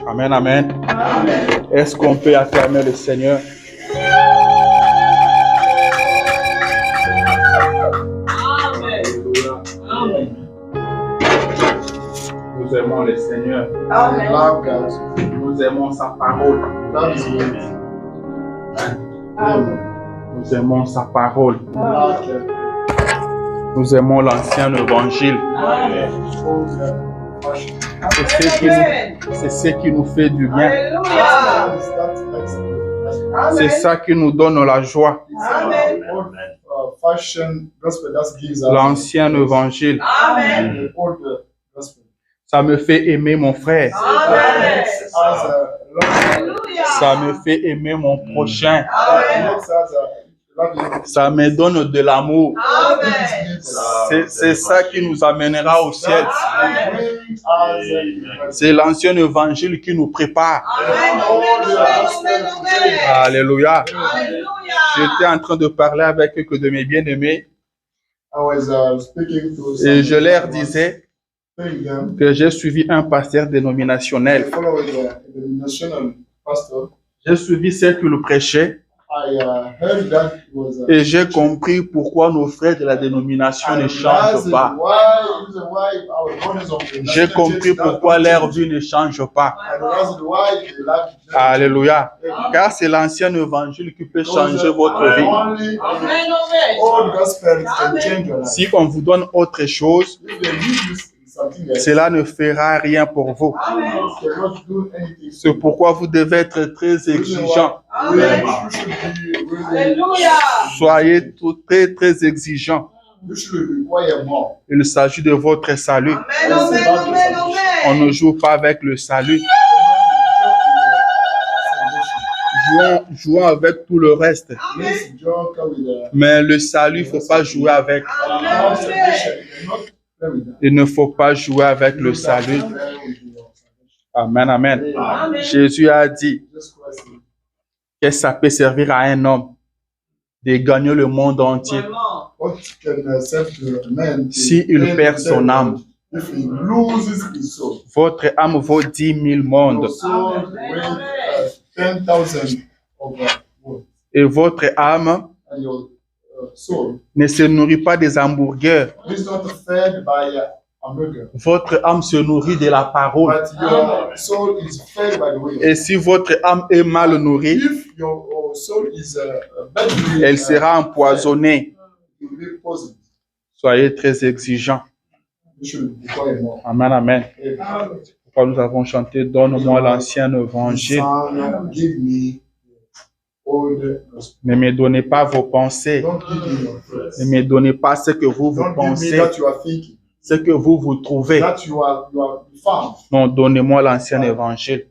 Amen, amen. Est-ce qu'on peut acclamer le Seigneur? Amen. Nous aimons le Seigneur. Amen. Nous aimons sa parole. Amen. Nous aimons sa parole. Nous aimons l'ancien évangile. C'est ce qui nous fait du bien. C'est ça qui nous donne la joie. L'ancien évangile. Ça me fait aimer mon frère. Ça me fait aimer mon prochain. Ça me donne de l'amour. C'est ça qui nous amènera au ciel. C'est l'ancien évangile qui nous prépare. Alléluia. J'étais en train de parler avec quelques de mes bien-aimés et je leur disais que j'ai suivi un pasteur dénominationnel. J'ai suivi ce qu'il prêchait. Et j'ai compris pourquoi nos frères de la dénomination ne changent pas. J'ai compris pourquoi leur vie ne change pas. Alléluia. Car c'est l'ancien évangile qui peut changer votre vie. Si on vous donne autre chose, cela ne fera rien pour vous. C'est pourquoi vous devez être très exigeant. Soyez très, très exigeant. Il s'agit de votre salut. On ne joue pas avec le salut. Jouons avec tout le reste. Mais le salut, il ne faut pas jouer avec. Il ne faut pas jouer avec le salut. Amen, amen. Jésus a dit que ça peut servir à un homme de gagner le monde entier s'il perd son âme. Votre âme vaut 10 000 mondes. Et votre âme ne se nourrit pas des hamburgers. Votre âme se nourrit de la parole. Et si votre âme est mal nourrie, elle sera empoisonnée. Soyez très exigeants. Amen, amen. Pourquoi nous avons chanté « Donne-moi l'ancien évangile ». Ne me donnez pas vos pensées. Ne me donnez pas ce que vous pensez. Ce que vous trouvez. Non, donnez-moi l'ancien évangile.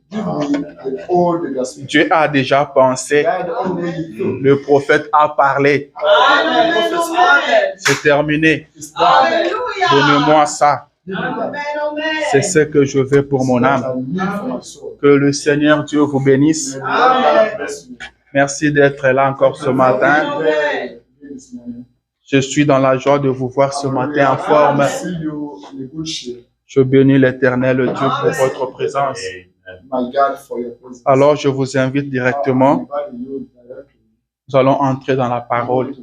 Dieu a déjà pensé. Le prophète a parlé. C'est terminé. Donnez-moi ça. C'est ce que je veux pour mon âme. Que le Seigneur Dieu vous bénisse. Merci d'être là encore ce matin. Je suis dans la joie de vous voir ce matin en forme. Je bénis l'Éternel Dieu pour votre présence. Alors, je vous invite directement. Nous allons entrer dans la parole.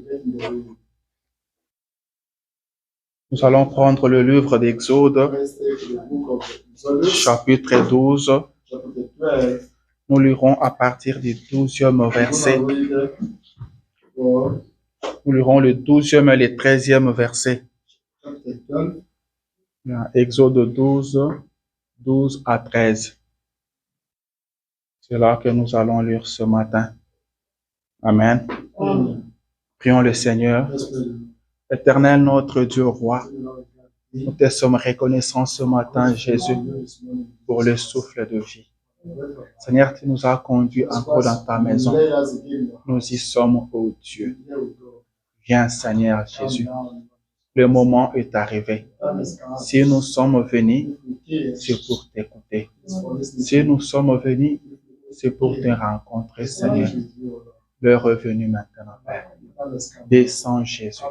Nous allons prendre le livre d'Exode, chapitre 12. Nous lirons à partir du 12e verset. Nous lirons le 12e et le 13e verset. Exode 12, 12 à 13. C'est là que nous allons lire ce matin. Amen. Prions le Seigneur. Éternel notre Dieu roi, nous te sommes reconnaissants ce matin, Jésus, pour le souffle de vie. Seigneur, tu nous as conduits encore dans ta maison. Nous y sommes, ô Dieu. Viens, Seigneur Jésus. Le moment est arrivé. Si nous sommes venus, c'est pour t'écouter. Si nous sommes venus, c'est pour te rencontrer, Seigneur. L'heure est venue maintenant, Père. Descends, Jésus.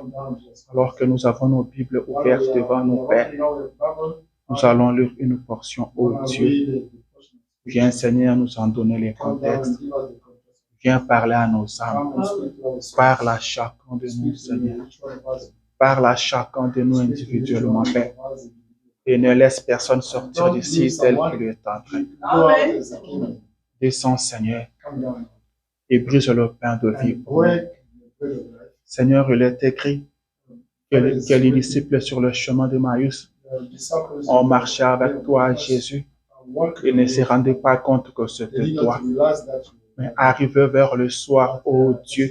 Alors que nous avons nos Bibles ouvertes devant nous, Père, Nous allons lire une portion, ô Dieu. Viens, Seigneur, nous en donner les contextes. Viens parler à nos âmes. Parle à chacun de nous, Seigneur. Parle à chacun de nous individuellement, Père. Et ne laisse personne sortir d'ici tel qu'il est entré. Descends, Seigneur, et brise le pain de vie pour nous. Seigneur, il est écrit que les disciples sur le chemin de Maïs ont marché avec toi, Jésus. Ils ne se rendaient pas compte que c'était toi. Mais arrivé vers le soir, ô Dieu,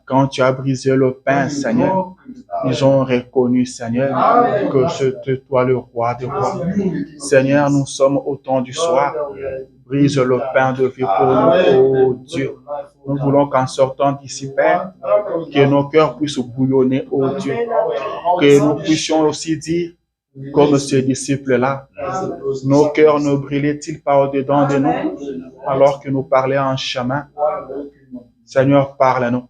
quand tu as brisé le pain, Seigneur, ils ont reconnu, Seigneur, que c'était toi le roi des rois. Seigneur, nous sommes au temps du soir. Brise le pain de vie pour nous, ô Dieu. Nous voulons qu'en sortant d'ici, Père, que nos cœurs puissent bouillonner, ô Dieu. Que nous puissions aussi dire, comme ces disciples-là, nos cœurs ne brillaient-ils pas au-dedans de nous alors que nous parlions en chemin? Seigneur, parle-nous.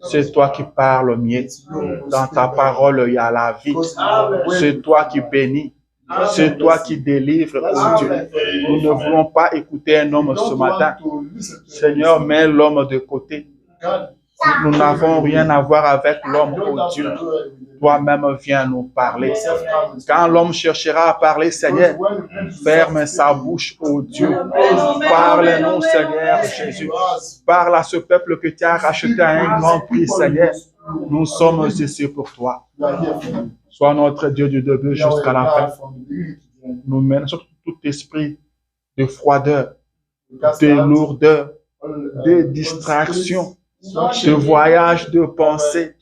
C'est toi qui parles mieux. Dans ta parole, il y a la vie. C'est toi qui bénis. C'est toi qui délivres, oh Dieu. Nous ne voulons pas écouter un homme ce matin. Seigneur, mets l'homme de côté. Nous n'avons rien à voir avec l'homme, oh Dieu. Toi-même viens nous parler. Quand l'homme cherchera à parler, Seigneur, ferme sa bouche, oh Dieu. Parle-nous, Seigneur Jésus. Parle à ce peuple que tu as racheté à un grand prix, Seigneur. Nous sommes ici pour toi. Sois notre Dieu du début jusqu'à la fin. Nous mène sur tout esprit de froideur, de lourdeur, de distraction, de voyage de pensée,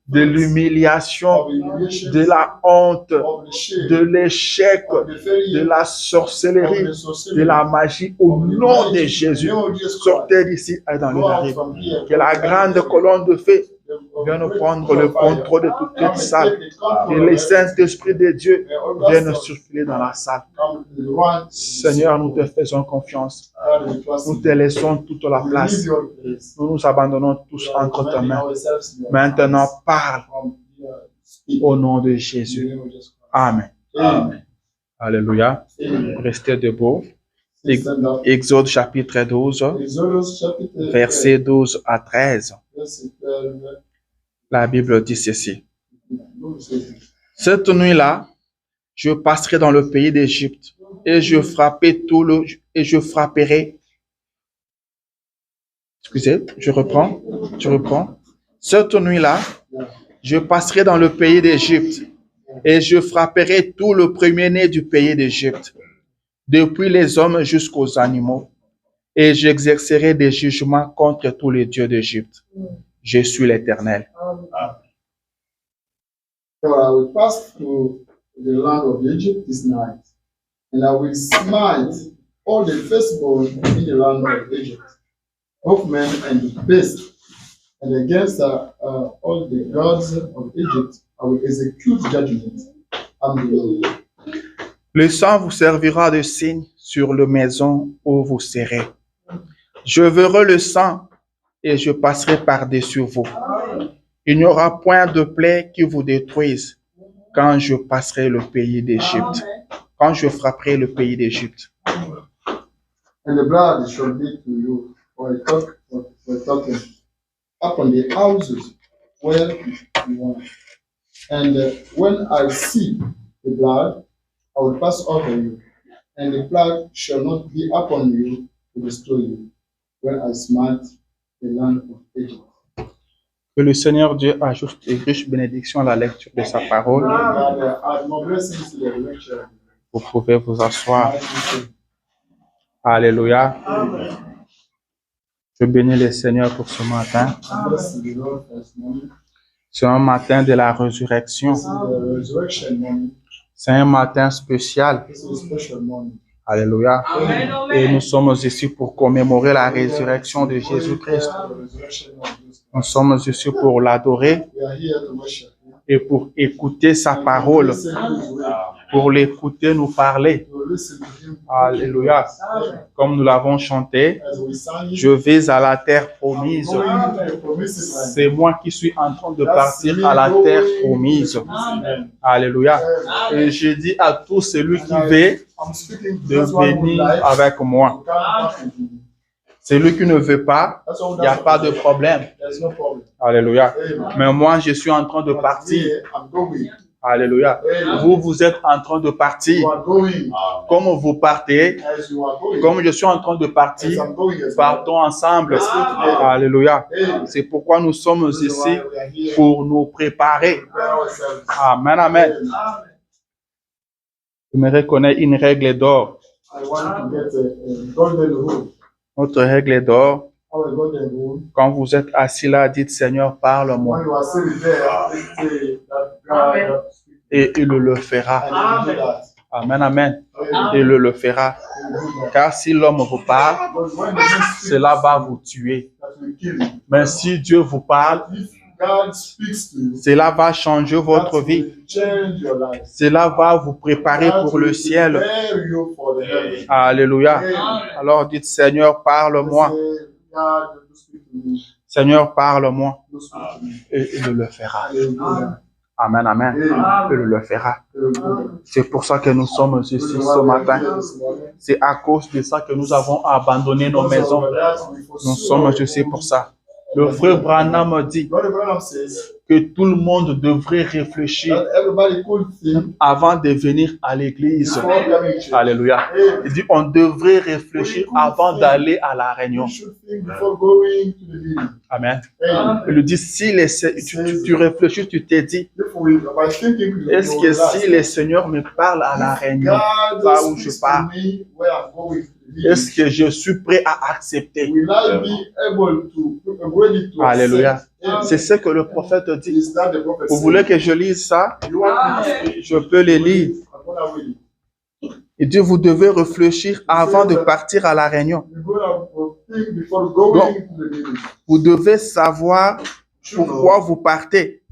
de l'humiliation, de la honte, de l'échec, de la sorcellerie, de la magie. Au nom de Jésus, sortez d'ici et dans le arrive. Que la grande colonne de feu vienne prendre le contrôle de toute cette salle. Que le Saint-Esprit de Dieu vienne circuler dans la salle. Seigneur, nous te faisons confiance. Nous te laissons toute la place. Nous nous abandonnons tous entre tes mains. Maintenant, parle au nom de Jésus. Amen. Alléluia. Restez debout. Exode chapitre 12, versets 12 à 13. La Bible dit ceci. Cette nuit-là, je passerai dans le pays d'Égypte et je frapperai. Excusez, je reprends. Cette nuit-là, je passerai dans le pays d'Égypte et je frapperai tout le premier-né du pays d'Égypte, depuis les hommes jusqu'aux animaux, et j'exercerai des jugements contre tous les dieux d'Égypte. Je suis l'Éternel. So I will pass through the land of Egypt this night, and I will smite all the firstborn in the land of Egypt, both men and beasts, and against all the gods of Egypt, I will execute judgment. I'm the Lord. Le sang vous servira de signe sur la maison où vous serez. Je verrai le sang et je passerai par-dessus vous. Il n'y aura point de plaie qui vous détruise quand je passerai le pays d'Égypte, quand je frapperai le pays d'Égypte. And the blood shall be to you for a token upon the houses where you are. And when I see the blood, I will pass over you, and the plague shall not be upon you to destroy you, when I smite the land of Egypt. Que le Seigneur Dieu ajoute et riche bénédiction à la lecture de sa parole. Vous pouvez vous asseoir. Alléluia. Je bénis le Seigneur pour ce matin. C'est un matin de la résurrection. C'est un matin spécial. Alléluia. Et nous sommes ici pour commémorer la résurrection de Jésus-Christ. Nous sommes ici pour l'adorer et pour écouter sa parole, pour l'écouter nous parler. will listen to him. Alléluia. Amen. Comme nous l'avons chanté, As we sang it, je vais à la terre promise. going to the promised land. C'est moi qui suis en train de partir à la terre promise. Amen. Alléluia. Amen. Et je dis à tout celui qui veut I'm speaking to de those one who venir like avec moi. to come back with me. Celui qui ne veut pas, That's all il n'y a pas de problème. There's no problem. Alléluia. Amen. Mais moi, je suis en train de But partir. here, I'm going. Alléluia. Amen. Vous, vous êtes en train de partir. You are going. Comme vous partez, As you are going. comme je suis en train de As partir, I'm going as well. partons ensemble. Let's go together. Alléluia. Amen. C'est pourquoi nous sommes This is ici why we are here. pour nous préparer. Prepare ourselves. Amen, amen. Amen. J'aimerais connaître une règle d'or. I want to get a golden rule. Notre règle d'or, Our golden rule. quand vous êtes assis là, dites Seigneur, parle-moi. When you are sitting there, say that God Et il le fera. and you do that. Amen, amen. Amen. Il le fera. You do that. Car si l'homme vous parle, But when you speak, cela va vous tuer. that will kill you. Mais si Dieu vous parle, If God speaks to you, cela va changer that votre vie. will change your life. Cela va vous préparer That pour will le ciel. prepare you for the heaven. Alléluia. Amen. Alors dites Seigneur, parle-moi. Say, God, you speak to me. Seigneur, parle-moi. You speak to me. Et il le fera. And you do that. Amen, amen. Amen. Il le fera. You do that. C'est pour ça que nous sommes ici This is ce why we are matin. here this morning. C'est à cause de ça que nous avons abandonné nos Because maisons. of that, we Nous pursue sommes our ici own. pour ça. Le frère Branham dit Brother Branham says que tout le monde devrait réfléchir that everybody could think avant de venir à l'église. before coming to church. Alléluia. Amen. Il dit on devrait réfléchir avant d'aller à la réunion. You should think before going to the meeting. Amen. Amen. Il lui dit si tu réfléchis, tu t'es dit, If we, by thinking, est-ce que si le Seigneur me parle à la réunion, God là où je speaks pars, to me where I'm going to the meeting, est-ce que je suis prêt à accepter? will I be able to, ready to Alléluia. accept? Amen. C'est ce que le prophète dit. Is that the prophet Vous said? voulez que je lise ça? You want me to speak? Je peux le lire. I'm gonna read it. Il dit, vous devez réfléchir avant de partir à la réunion. You're gonna think before going Non. to the meeting. Vous devez savoir pourquoi vous partez.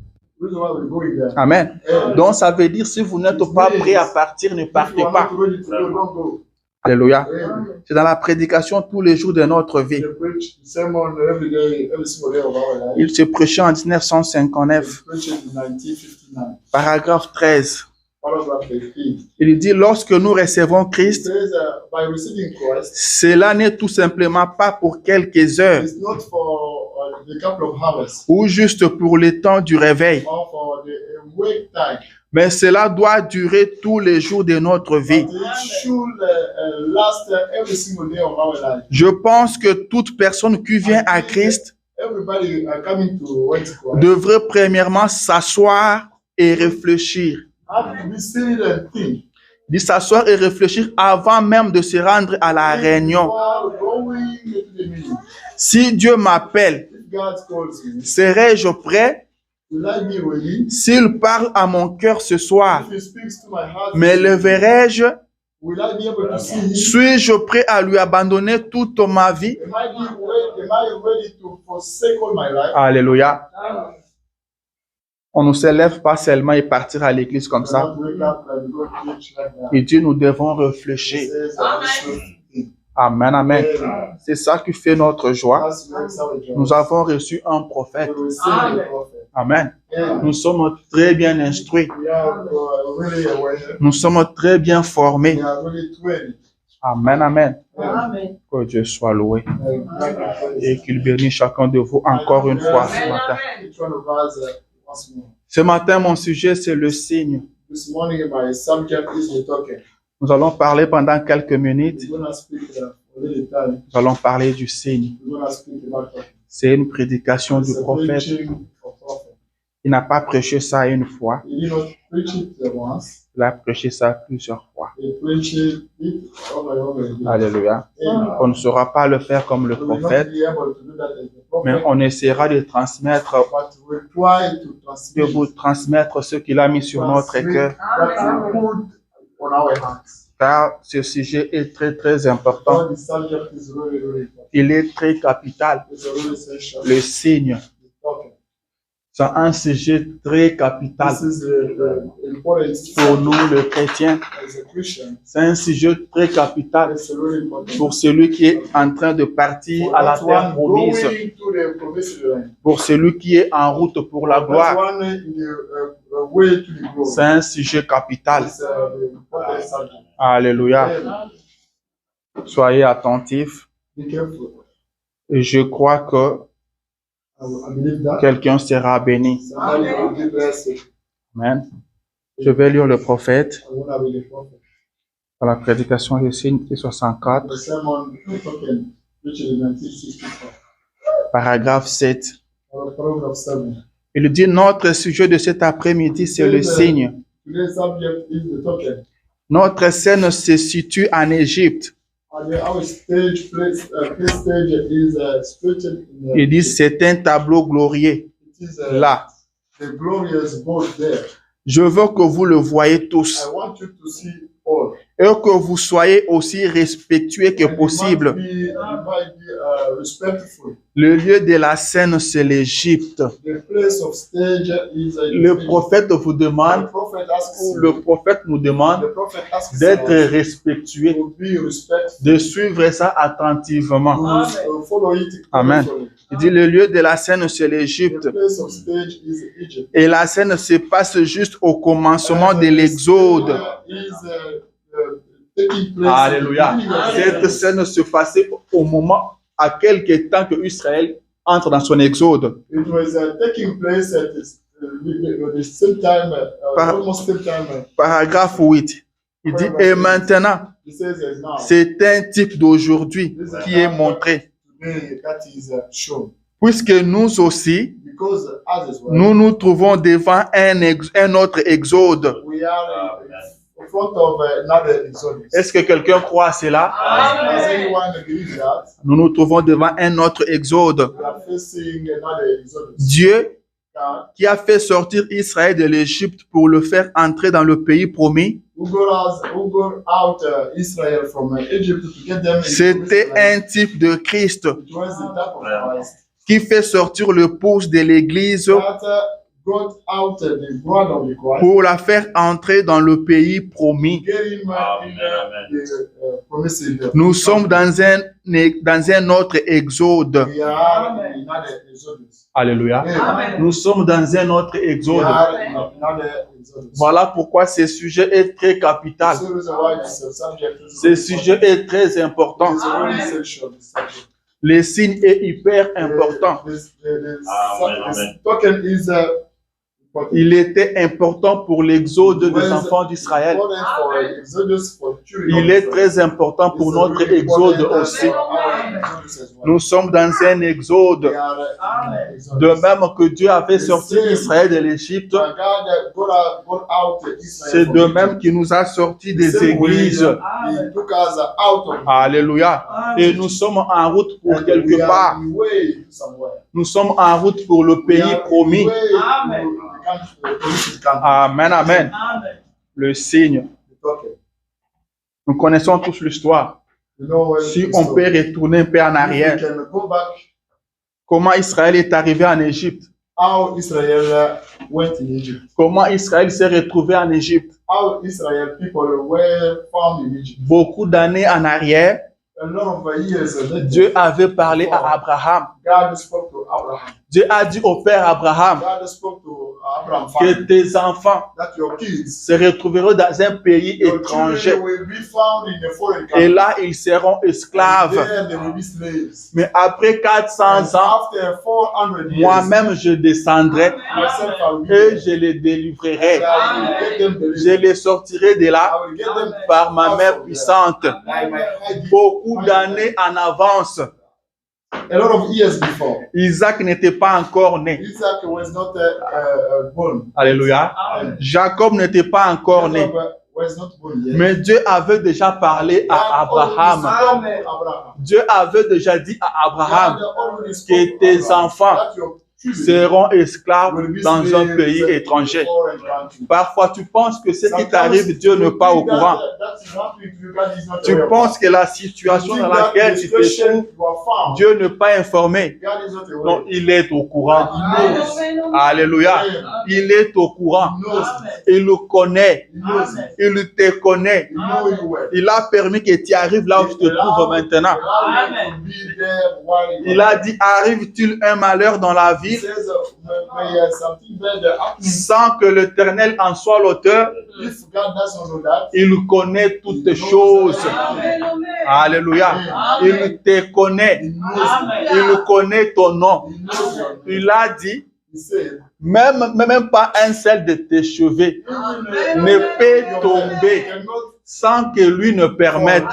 Reason why we're going there. Amen. Amen. Donc, ça veut dire, si vous n'êtes pas prêt à partir, ne If you partez are pas. not ready to go, don't go. Alléluia. Amen. C'est dans la prédication tous les jours de notre vie. They preach the sermon every day, every single day of our life. Il se prêchait en They 1959, preach it in 1959, paragraphe 13. paragraph 13. Il dit, lorsque nous recevons It Christ, says, by receiving Christ, cela n'est tout simplement pas pour quelques heures it's not for the couple of hours ou juste pour le temps du réveil, or for the wake time, mais cela doit durer tous les jours de notre vie. but it should last every single day of our life. Je pense que toute personne qui vient à Christ Everybody coming to wait Christ devrait premièrement s'asseoir et réfléchir. have to be seated and think. Il dit s'asseoir et réfléchir avant même de se rendre à la réunion. Before going to the meeting. Si Dieu m'appelle, If God calls me, serai-je prêt? will I be ready? S'il parle à mon cœur ce soir, If He speaks to my heart, me leverai-je? will I be able to see Him? Suis-je prêt à lui abandonner toute ma vie? Am I ready to forsake all my life? Alléluia. On ne se lève pas seulement et partir à l'église comme ça. Not wake up and go to church like that. Il dit, nous devons It réfléchir. says that we should think. Amen, amen. C'est ça qui fait notre joie. That's makes our joy. Nous avons reçu un prophète. We receive the prophet. Amen. Amen. Nous sommes très bien instruits. We are really aware. Nous sommes très bien formés. We are really trained. Amen, amen. Amen. Que Dieu soit loué And et qu'il bénisse chacun de vous encore une fois ce matin. each one of us once more. Ce matin, mon sujet, c'est le signe. This morning, my subject is the token. Nous allons parler pendant quelques minutes. We're going to speak a little time. Nous allons parler du signe. We're going to speak about token. C'est une prédication du It's a prophète. preaching of prophet. Il n'a pas prêché ça une fois. He did not preach it once. Il a prêché ça plusieurs fois. He preached it over and over again. Alléluia. Amen. On ne saura pas le faire comme le We will not prophète, be able to do that as the mais prophet, on essaiera de transmettre, but we'll try to de transmit vous transmettre ce qu'il a mis sur notre cœur, that we put on our hearts. car ce sujet est très, très important. So the subject is really, really important. Il est très capital. It's a really essential. Le signe. token. C'est un sujet très capital This is important pour nous, les chrétiens. as a Christian. C'est un sujet très capital It's really important. pour celui qui est en train de partir For à la that terre one promise, going to the promised land. pour celui qui est en route pour la That gloire. one in the way to the glory. C'est un sujet capital. It's the important subject. Alléluia. Amen. Soyez attentifs. Be careful. Et je crois que I believe that quelqu'un sera béni. somebody will be blessed. Amen. Je vais lire le prophète I want to be the prophet. dans la prédication de signe 64, The sermon token, which is 1964. paragraphe 7. Paragraph 7. Il dit, notre sujet de cet après-midi, c'est le signe. Today's subject is the token. Notre scène se situe en Égypte. Our stage place stage is situated in Il dit, c'est un tableau glorieux. it is Là, the glorious board there. je veux que vous le voyez tous I want you to see all. et que vous soyez aussi respectueux que And possible. you might be respectful. Le lieu de la scène, c'est l'Égypte. The place of stage is Le prophète vous The demande, prophet asks ou you, le prophète nous demande the prophet asks d'être us respectueux, to be respectful, de suivre ça attentivement. to follow it Amen. carefully. Il dit, le lieu de la scène, c'est l'Égypte. The place of stage is Egypt. Et la scène se passe juste au commencement de l'Exode. Taking place Alléluia. in the beginning of Cette the scène se passait au moment, à quelque temps que Israël entre dans son Exode. It was taking place at the same time, Par- almost same time. Paragraphe 8. Il dit, et maintenant, He says that now, c'est un type d'aujourd'hui qui est montré. today that is shown. Puisque nous aussi, Because as well, nous nous trouvons devant un autre Exode. we are in front of another Exodus. Est-ce que quelqu'un croit à cela? Does anyone believe that? Nous nous trouvons devant un autre Exode. We are facing another Exodus. Dieu, God, qui a fait sortir Israël de l'Égypte pour le faire entrer dans le pays promis, who got out Israel from Egypt to get them into c'était Israel. un type de Christ It was the type of Christ qui fait sortir le pouce de l'Église that got out the blood of the Christ. pour la faire entrer dans le pays promis. Get him in the promised. Nous sommes dans un autre Exode. We are in another Exodus. Alléluia. Amen. Nous sommes dans un autre We Exode. are in another Exodus. Voilà pourquoi ce sujet est très capital. That's the reason why this subject is Ce sujet est très important. It's very essential, this subject. Le signe est hyper important. This token is important. Il était important pour l'exode des enfants d'Israël. Important for Exodus, for children Il of est Israel. très important pour It's notre really exode important aussi. for our Exodus as well. Nous sommes dans un exode. We are in Exodus. De même que Dieu avait sorti Israël de l'Égypte, God got out Israel c'est from de Egypt. même qu'il nous a sortis The des same way, églises. He took us out of Alléluia. Et nous sommes en route pour and quelque we are part. in way somewhere. Nous sommes en route pour le We pays are in promis. way to the promised country. Amen, amen. Le signe. The token. Nous connaissons tous l'histoire. You know, Si on peut retourner un peu en if arrière, we can go back comment Israël est arrivé en Égypte? how Israel went in Egypt. Comment Israël s'est retrouvé en Égypte? How Israel people were found in Egypt. Beaucoup d'années en arrière, A lot of years later, Dieu avait parlé à Abraham. God spoke to Abraham. Dieu a dit au père Abraham God spoke to Abraham que family tes enfants that your kids, se retrouveront dans un pays your étranger children will be found in a foreign et country. là ils seront esclaves. There they will be slaves. Mais après 400 And ans, after 400 years, moi-même je descendrai myself I will be et there. je les délivrerai. And I will get them Je delivered. les sortirai de là I will get them par ma out main of there. puissante. By my high Beaucoup d'années en avance, A lot of years before. Isaac n'était pas encore né. Isaac was not born. Alléluia. Jacob n'était pas encore né. Jacob was not born yet. Mais Dieu avait déjà parlé à Abraham. Abraham. Dieu avait déjà dit à Abraham que tes enfants seront esclaves dans un pays étranger. Parfois, tu penses que ce qui t'arrive, Dieu n'est pas au courant. Tu penses que la situation dans laquelle tu te trouves, Dieu n'est pas informé. Non, il est au courant. Alléluia. Il est au courant. Il le connaît. Il te connaît. Il a permis que tu arrives là où tu te trouves maintenant. Il a dit, arrive-t-il un malheur dans la ville sans que l'Éternel en soit l'auteur? Il connaît toutes les choses. Alléluia. Il te connaît. Il connaît ton nom. Il a dit, même pas un seul de tes cheveux ne peut tomber sans que lui ne permette.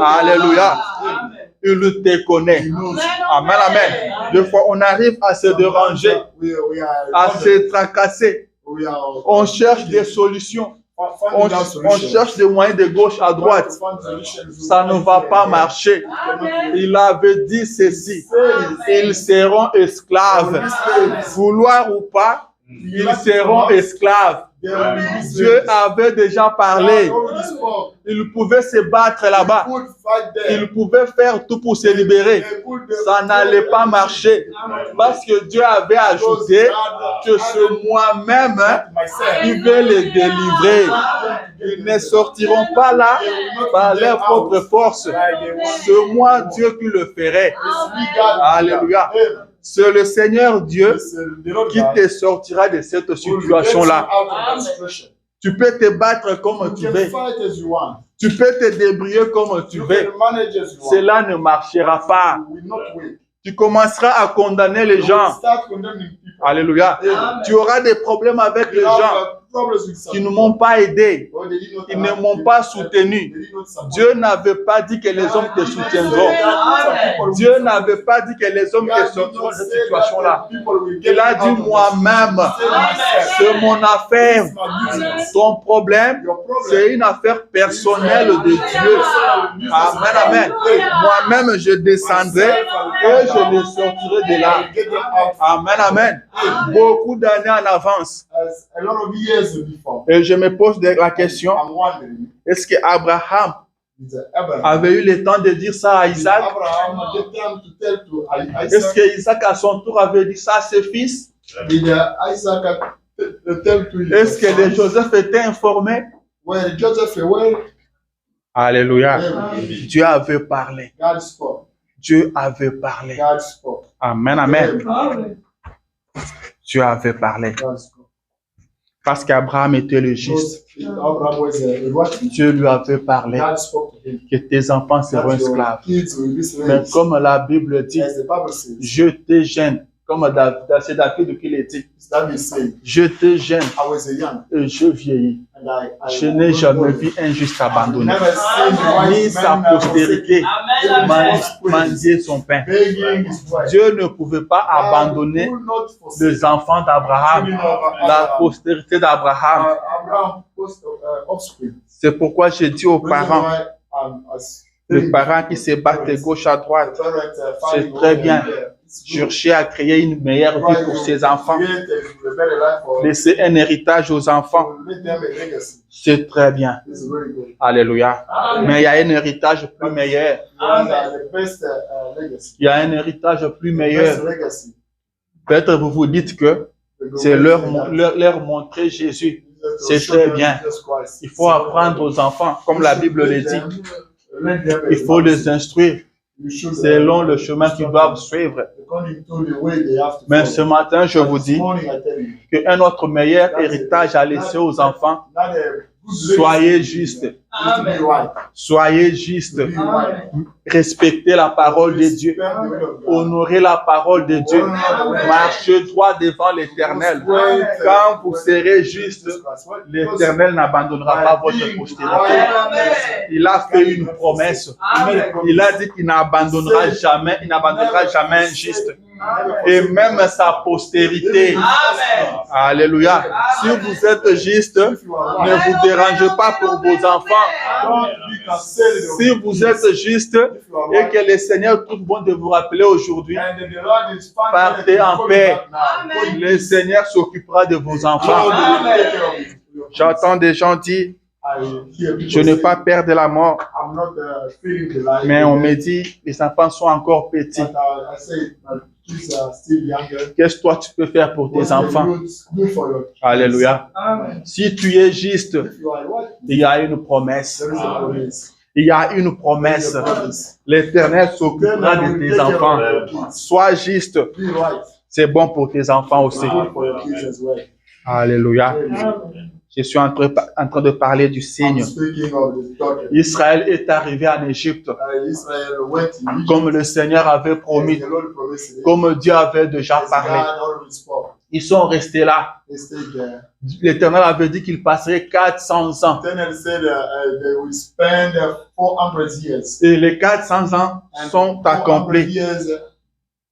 Alléluia. Il te connaît. Amen, amen. Des fois, on arrive à se déranger, à se tracasser. On cherche des solutions. On cherche des moyens de gauche à droite. Ça ne va pas marcher. Il avait dit ceci. Ils seront esclaves. Vouloir ou pas, ils seront esclaves. Dieu avait déjà parlé. Il pouvait se battre là-bas. Il pouvait faire tout pour se libérer. Ça n'allait pas marcher. Parce que Dieu avait ajouté que c'est moi-même qui vais les délivrer. Ils ne sortiront pas là par leur propre force. C'est moi Dieu qui le ferai. Alléluia. C'est le Seigneur Dieu qui te sortira de cette situation-là. Tu peux te battre comme tu veux. Tu peux te débrouiller comme tu veux. Cela ne marchera pas. Tu commenceras à condamner les gens. Alléluia. Tu auras des problèmes avec les gens qui ne m'ont pas aidé. Ils ne m'ont pas soutenu. Dieu n'avait pas dit que les hommes te soutiendront. Dieu n'avait pas dit que les hommes te sortiront de cette situation-là. Il a dit moi-même, c'est mon affaire. Ton problème, c'est une affaire personnelle de Dieu. Amen, amen. Moi-même, je descendrai et je les sortirai de là. Amen, amen. Beaucoup d'années en avance. Et je me pose la question, est-ce que Abraham avait eu le temps de dire ça à Isaac? Est-ce que Isaac à son tour avait dit ça à ses fils? Est-ce que Joseph était informé? Alléluia. Dieu avait parlé. Dieu avait parlé. Amen, amen. Dieu avait parlé. Parce qu'Abraham était le juste. Dieu lui avait parlé que tes enfants seront esclaves. Mais comme la Bible dit, je te gêne. Comme c'est David qui l'a dit. Je te gêne et je vieillis. Je n'ai jamais vu un juste abandonné, ni sa postérité mendier son pain. Dieu ne pouvait pas abandonner les enfants d'Abraham, la postérité d'Abraham. C'est pourquoi je dis aux parents, les parents qui se battent de gauche à droite, c'est très bien. Chercher à créer une meilleure vie pour ses enfants. Laisser un héritage aux enfants. C'est très bien. Alléluia. Mais il y a un héritage plus meilleur. Il y a un héritage plus meilleur. Peut-être vous vous dites que c'est leur montrer Jésus. C'est très bien. Il faut apprendre aux enfants, comme la Bible le dit. Il faut les instruire selon le chemin qu'ils doivent suivre. Mais ce matin, je vous dis qu'un autre meilleur héritage à laisser aux enfants, soyez justes. Soyez justes. Respectez la parole de Dieu. Honorez la parole de Dieu. Marchez droit devant l'Éternel. Quand vous serez juste, l'Éternel n'abandonnera pas votre postérité. Il a fait une promesse. Il a dit qu'il n'abandonnera jamais, un juste. Et même sa postérité. Alléluia. Si vous êtes juste, ne vous dérangez pas pour vos enfants. Si vous êtes juste et que le Seigneur trouve bon de vous rappeler aujourd'hui, partez en paix. Le Seigneur s'occupera de vos enfants. J'entends des gens dire, Je n'ai pas peur de la mort, I'm not feeling the life. mais on me dit les enfants sont encore petits. But I say my kids are still younger. Qu'est-ce que toi tu peux faire pour tes enfants? Do for your kids. Alléluia. Amen. Si tu es juste, If you are right, il y a une promesse. there is a promise. Il y a une promesse. L'Éternel s'occupera de tes enfants. Sois juste. Be right. C'est bon pour tes enfants aussi. Good for your kids as well. Alléluia. Je suis en train de parler du I'm signe. speaking of the daughter. Israël est arrivé en Égypte, Israel went in Egypt. comme le Seigneur avait promis, The Lord promised it. comme Dieu avait déjà As parlé. God already spoke. Ils sont restés là. They stayed there. L'Éternel avait dit qu'il passerait 400 ans. Then he said they will spend 400 years. Et les 400 ans And sont 400 accomplis. years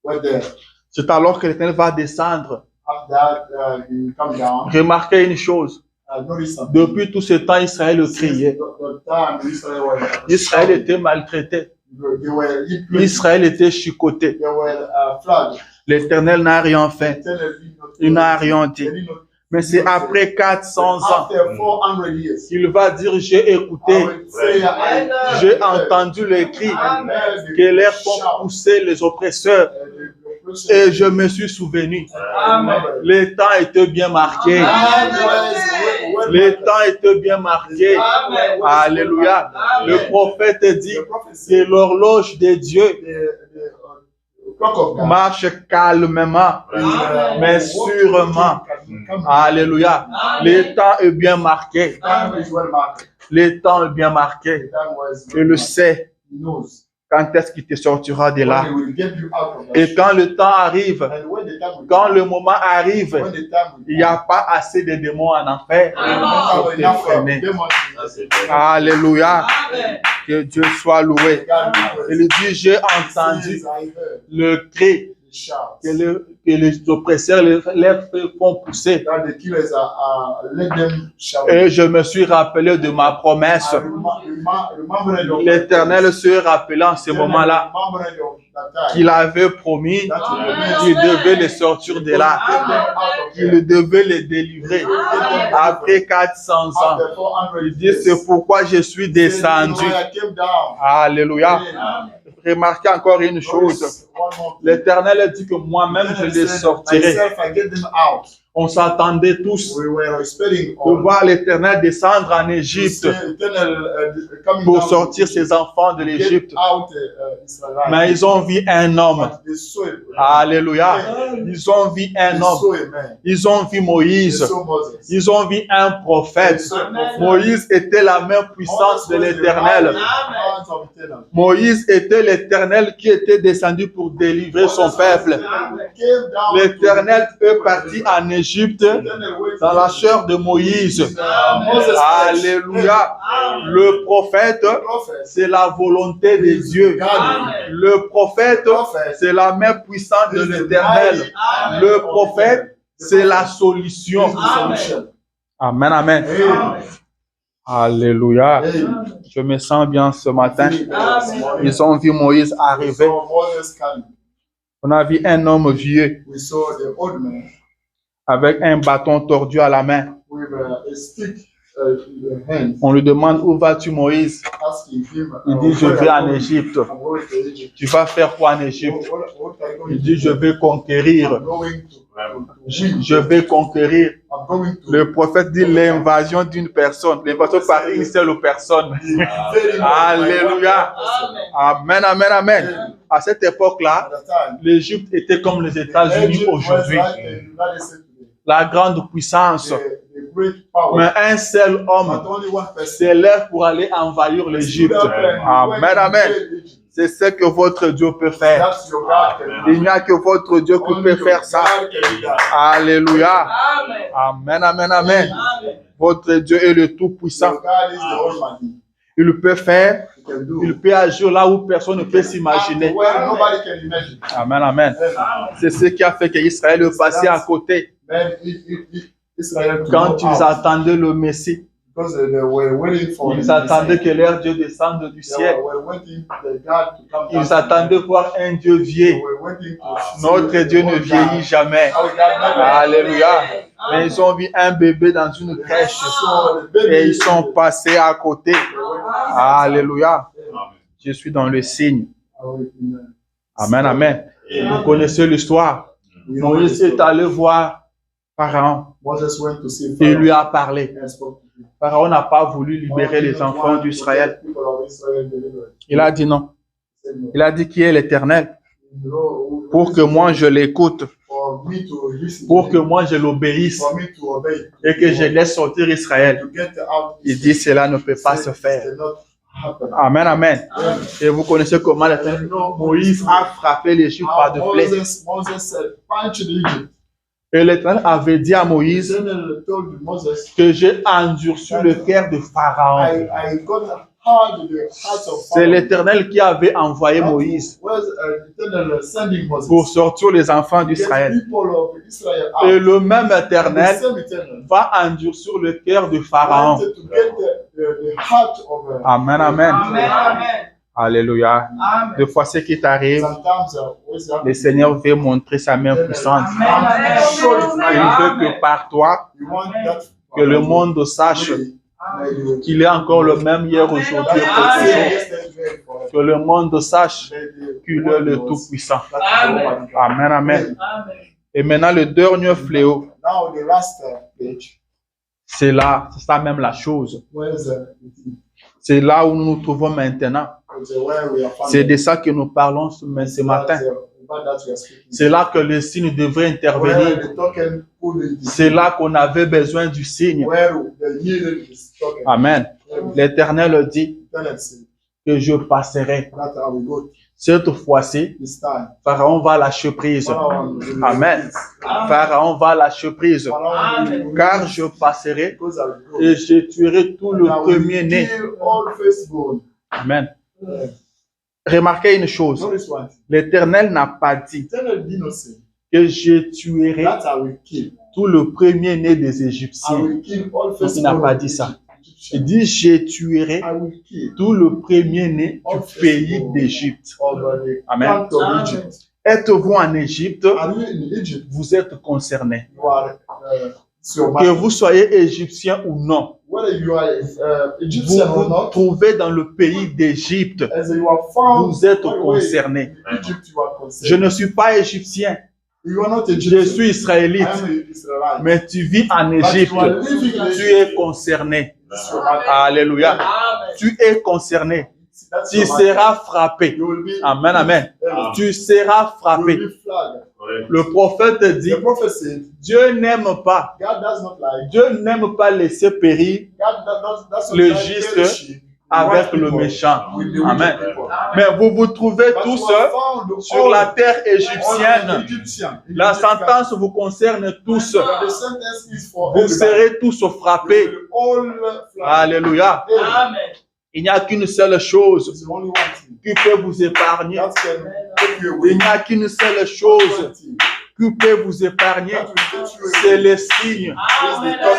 were there. C'est alors que l'Éternel va descendre. After that, he will come down. Remarquez une chose. Notice something. Depuis tout ce temps, Israël criait. The time Israel was Israël était maltraité. they were imprisoned. Israël était chicoté. They were flooded. L'Éternel n'a rien fait. Il n'a rien dit. Mais c'est après 400 ans After 400 years. qu'il va dire, j'ai écouté, j'ai entendu les cris que l'air font pousser les oppresseurs et je me suis souvenu. Les temps étaient bien marqués. Les temps étaient bien marqués. Alléluia. Le prophète dit que l'horloge de Dieu marche calmement, mais sûrement. Alléluia. Les temps est bien marqué. Les temps est bien marqué. Et le sait quand est-ce qu'il te sortira de là. Et quand le temps arrive, quand le moment arrive, il n'y a pas assez de démons en enfer pour te freiner. Alléluia. Que Dieu soit loué. Il dit, j'ai entendu le cri que les oppresseurs les font pousser. Et je me suis rappelé de ma promesse. L'Éternel se rappelant en ce moment-là qu'il avait promis qu'il devait les sortir de là, qu'il devait les délivrer après 400 ans. Il dit, c'est pourquoi je suis descendu. Alléluia. Remarquez encore une chose. L'Éternel dit que moi-même je les sortirai. On s'attendait tous de voir l'Éternel descendre en Égypte pour sortir ses enfants de l'Égypte. Mais ils ont vu un homme. Alléluia. Ils ont vu un homme. Ils ont vu Moïse. Ils ont vu un prophète. Moïse était la main puissante de l'Éternel. Moïse était l'Éternel qui était descendu pour délivrer son peuple. L'Éternel est parti en Égypte dans la chair de Moïse. Alléluia. Le prophète, c'est la volonté de Dieu. Le prophète, c'est la main puissante de l'Éternel. Le prophète, c'est la solution. Amen, amen. Alléluia. Je me sens bien ce matin. Ils ont vu Moïse arriver. On a vu un homme vieux avec un bâton tordu à la main. On lui demande, où vas-tu, Moïse? Il dit, je vais en Égypte. Tu vas faire quoi en Égypte? Il dit, je vais conquérir. Je vais conquérir. Le prophète dit l'invasion d'une personne. L'invasion par une seule personne. Alléluia. Amen, amen, amen. À cette époque-là, l'Égypte était comme les États-Unis aujourd'hui. La grande puissance. Mais un seul homme s'élève pour aller envahir l'Égypte. Amen, amen. C'est ce que votre Dieu peut faire. Il n'y a que votre Dieu qui peut faire ça. Alléluia. Amen, amen, amen. Votre Dieu est le Tout-Puissant. Il peut faire, il peut agir là où personne ne peut s'imaginer. Amen, amen. C'est ce qui a fait qu'Israël est passé à côté. Quand ils attendaient le Messie, ils attendaient que leur Dieu descende du ciel. Ils attendaient voir un Dieu vieux. Notre Dieu ne vieillit jamais. Alléluia. Mais ils ont vu un bébé dans une crèche et ils sont passés à côté. Alléluia. Je suis dans le signe. Amen, amen. Vous connaissez l'histoire. Moïse est allé voir Pharaon. Il lui a parlé. Pharaon n'a pas voulu libérer les enfants d'Israël. Il a dit non. Il a dit qui est l'Éternel pour que moi je l'écoute, pour que moi je l'obéisse et que je laisse sortir Israël. Il dit cela ne peut pas se faire. Amen, amen. Et vous connaissez comment Moïse a frappé l'Égypte par de flèches. Et l'Éternel avait dit à Moïse que j'ai endurci le cœur de Pharaon. C'est l'Éternel qui avait envoyé Moïse pour sortir les enfants d'Israël. Et le même Éternel va endurcir le cœur de Pharaon. Amen, amen. Alléluia. Des fois, ce qui t'arrive, le Seigneur veut montrer sa main puissante. Il veut que par toi, que le monde sache qu'il est encore le même hier, aujourd'hui et pour toujours. Que le monde sache qu'il est le Tout-Puissant. Amen, amen. Et maintenant, le dernier fléau, c'est là, c'est ça même la chose. C'est là où nous nous trouvons maintenant. C'est de ça que nous parlons ce matin. C'est là que le signe devrait intervenir. C'est là qu'on avait besoin du signe. Amen. L'Éternel dit que je passerai. Cette fois-ci, Pharaon va lâcher prise. Amen. Pharaon va lâcher prise. Car je passerai et je tuerai tout le premier-né. Amen. Remarquez une chose. L'Éternel n'a pas dit que je tuerai tout le premier-né des Égyptiens. Il n'a pas dit ça. Il dit je tuerai tout le premier-né du pays d'Égypte. Amen. Êtes-vous en Égypte? Vous êtes concernés. Que vous soyez égyptien ou non. Vous vous trouvez dans le pays d'Égypte. Vous êtes concernés. Je ne suis pas égyptien. Je suis israélite. Mais tu vis en Égypte. Tu es concerné. Alléluia. Tu es concerné. Tu seras frappé. Amen, amen. Tu seras frappé. Le prophète dit, Dieu n'aime pas. Dieu n'aime pas laisser périr le juste avec le méchant. Amen. Mais vous vous trouvez tous sur la terre égyptienne. La sentence vous concerne tous. Vous serez tous frappés. Alléluia. Il n'y a qu'une seule chose qui peut vous épargner. Il n'y a qu'une seule chose qui peut vous épargner. C'est le signe.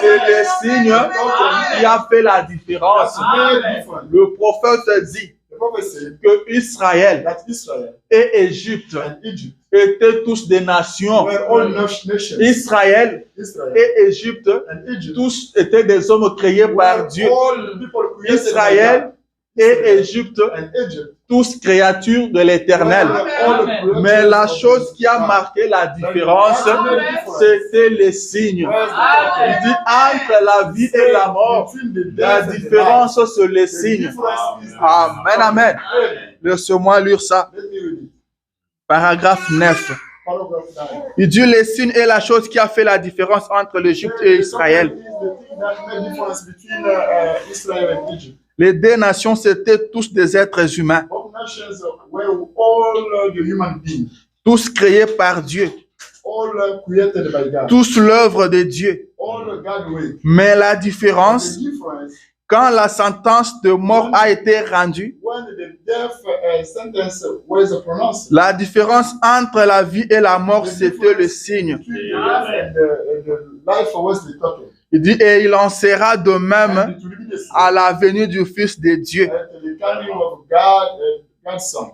C'est le signe qui a fait la différence. Le prophète dit que Israël et Égypte étaient tous des nations. Israël et Égypte, tous étaient des hommes créés par Dieu. Israël et Égypte, tous créatures de l'Éternel. Mais la chose qui a marqué la différence, c'était les signes. Il dit entre la vie et la mort, la différence c'est les signes. Amen, amen. Laissez-moi lire ça. Paragraphe 9. Il dit les signes est la chose qui a fait la différence entre l'Égypte et Israël. Les deux nations, c'était tous des êtres humains. Tous créés par Dieu. Tous l'œuvre de Dieu. Mais la différence, quand la sentence de mort a été rendue, la différence entre la vie et la mort, c'était le signe. Il dit, et il en sera de même à la venue du Fils de Dieu.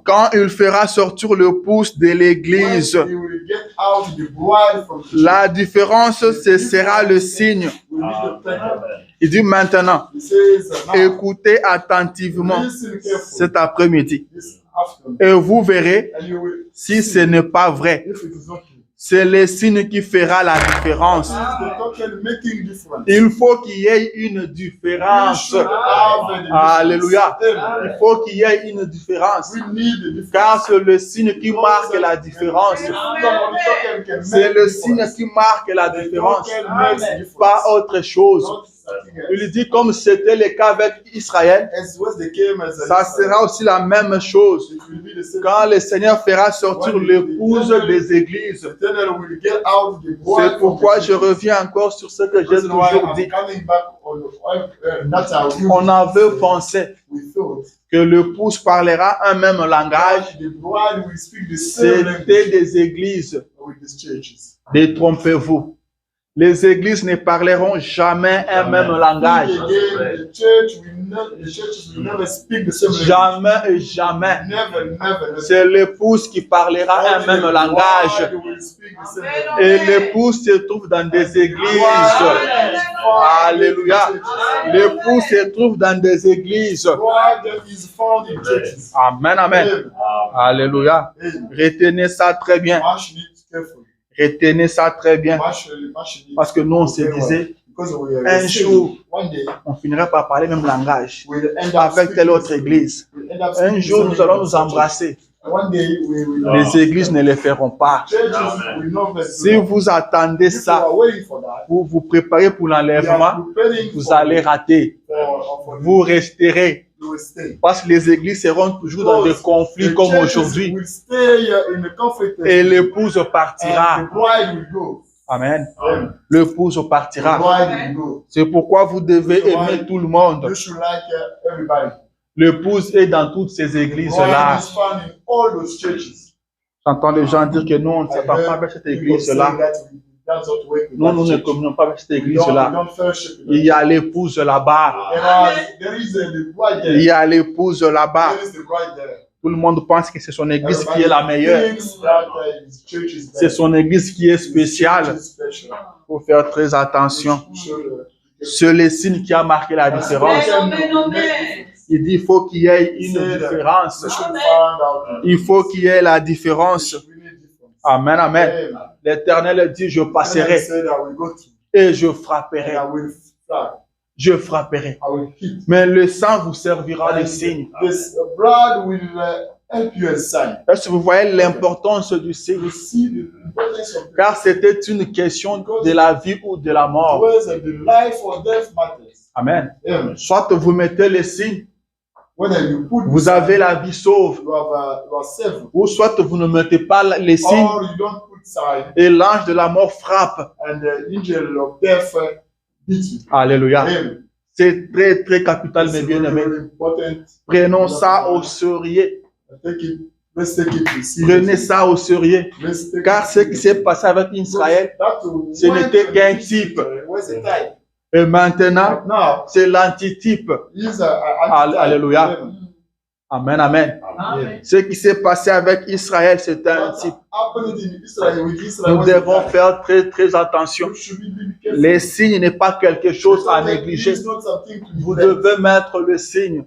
Quand il fera sortir le pouce de l'Église get out the bride from the La différence, ce sera le signe. we need the pregnant. Il dit maintenant, He says, now, écoutez attentivement listen carefully cet après-midi this afternoon, et vous verrez and you will si ce n'est pas vrai. if it is not true. C'est le signe qui fera la différence. It's the token making difference. Il faut qu'il y ait une We différence. should have a difference. Alléluia. Amen. Il faut qu'il y ait une différence. We need a difference. Car c'est le signe qui marque la différence. C'est le signe qui marque la différence. Pas autre chose. Il dit comme c'était le cas avec Israël, ça sera aussi la même chose. Quand le Seigneur fera sortir l'épouse des églises. C'est pourquoi je reviens encore sur ce que j'ai toujours dit. On avait pensé que l'épouse parlera un même langage. C'était des églises. Détrompez-vous. Les églises ne parleront jamais un même langage. Jamais et jamais. C'est l'épouse qui parlera un même langage. Et l'épouse se trouve dans des églises. Alléluia. L'épouse se trouve dans des églises. Amen, amen. Alléluia. Retenez ça très bien. Retenez ça très bien. Parce que nous, on se disait, un jour, on finira par parler le même langage avec telle autre église. Un jour, nous allons nous embrasser. Les églises ne le feront pas. Si vous attendez ça, vous vous préparez pour l'enlèvement, vous allez rater. Vous resterez. Parce que les églises seront toujours dans des conflits comme aujourd'hui. Et l'épouse partira. Amen. L'épouse partira. C'est pourquoi vous devez aimer tout le monde. L'épouse est dans toutes ces églises-là. J'entends les gens dire que nous, on ne s'attend pas avec cette église-là. Nous, nous ne communions pas avec cette église-là. Il y a l'épouse là-bas. Il y a l'épouse là-bas. Tout le monde pense que c'est son église qui est la meilleure. C'est son église qui est spéciale. Il faut faire très attention. C'est le signe qui a marqué la différence. Il dit il faut qu'il y ait une différence. Il faut qu'il y ait la différence. Amen, amen. L'Éternel dit, je passerai et je frapperai. Je frapperai. Mais le sang vous servira de signe. Est-ce que vous voyez l'importance du signe? Car c'était une question de la vie ou de la mort. Amen. Soit vous mettez le signe, vous avez la vie sauve. Ou soit vous ne mettez pas les signes et l'ange de la mort frappe. Alléluia. C'est très très capital, mes bien-aimés. Prenons ça au sérieux. Prenez ça au sérieux. Car ce qui s'est passé avec Israël, ce n'était qu'un type. Et maintenant, c'est l'antitype. Alléluia. Amen, amen. Ce qui s'est passé avec Israël, c'est un type. Nous devons faire très, très attention. Les signes n'est pas quelque chose à négliger. Vous devez mettre le signe.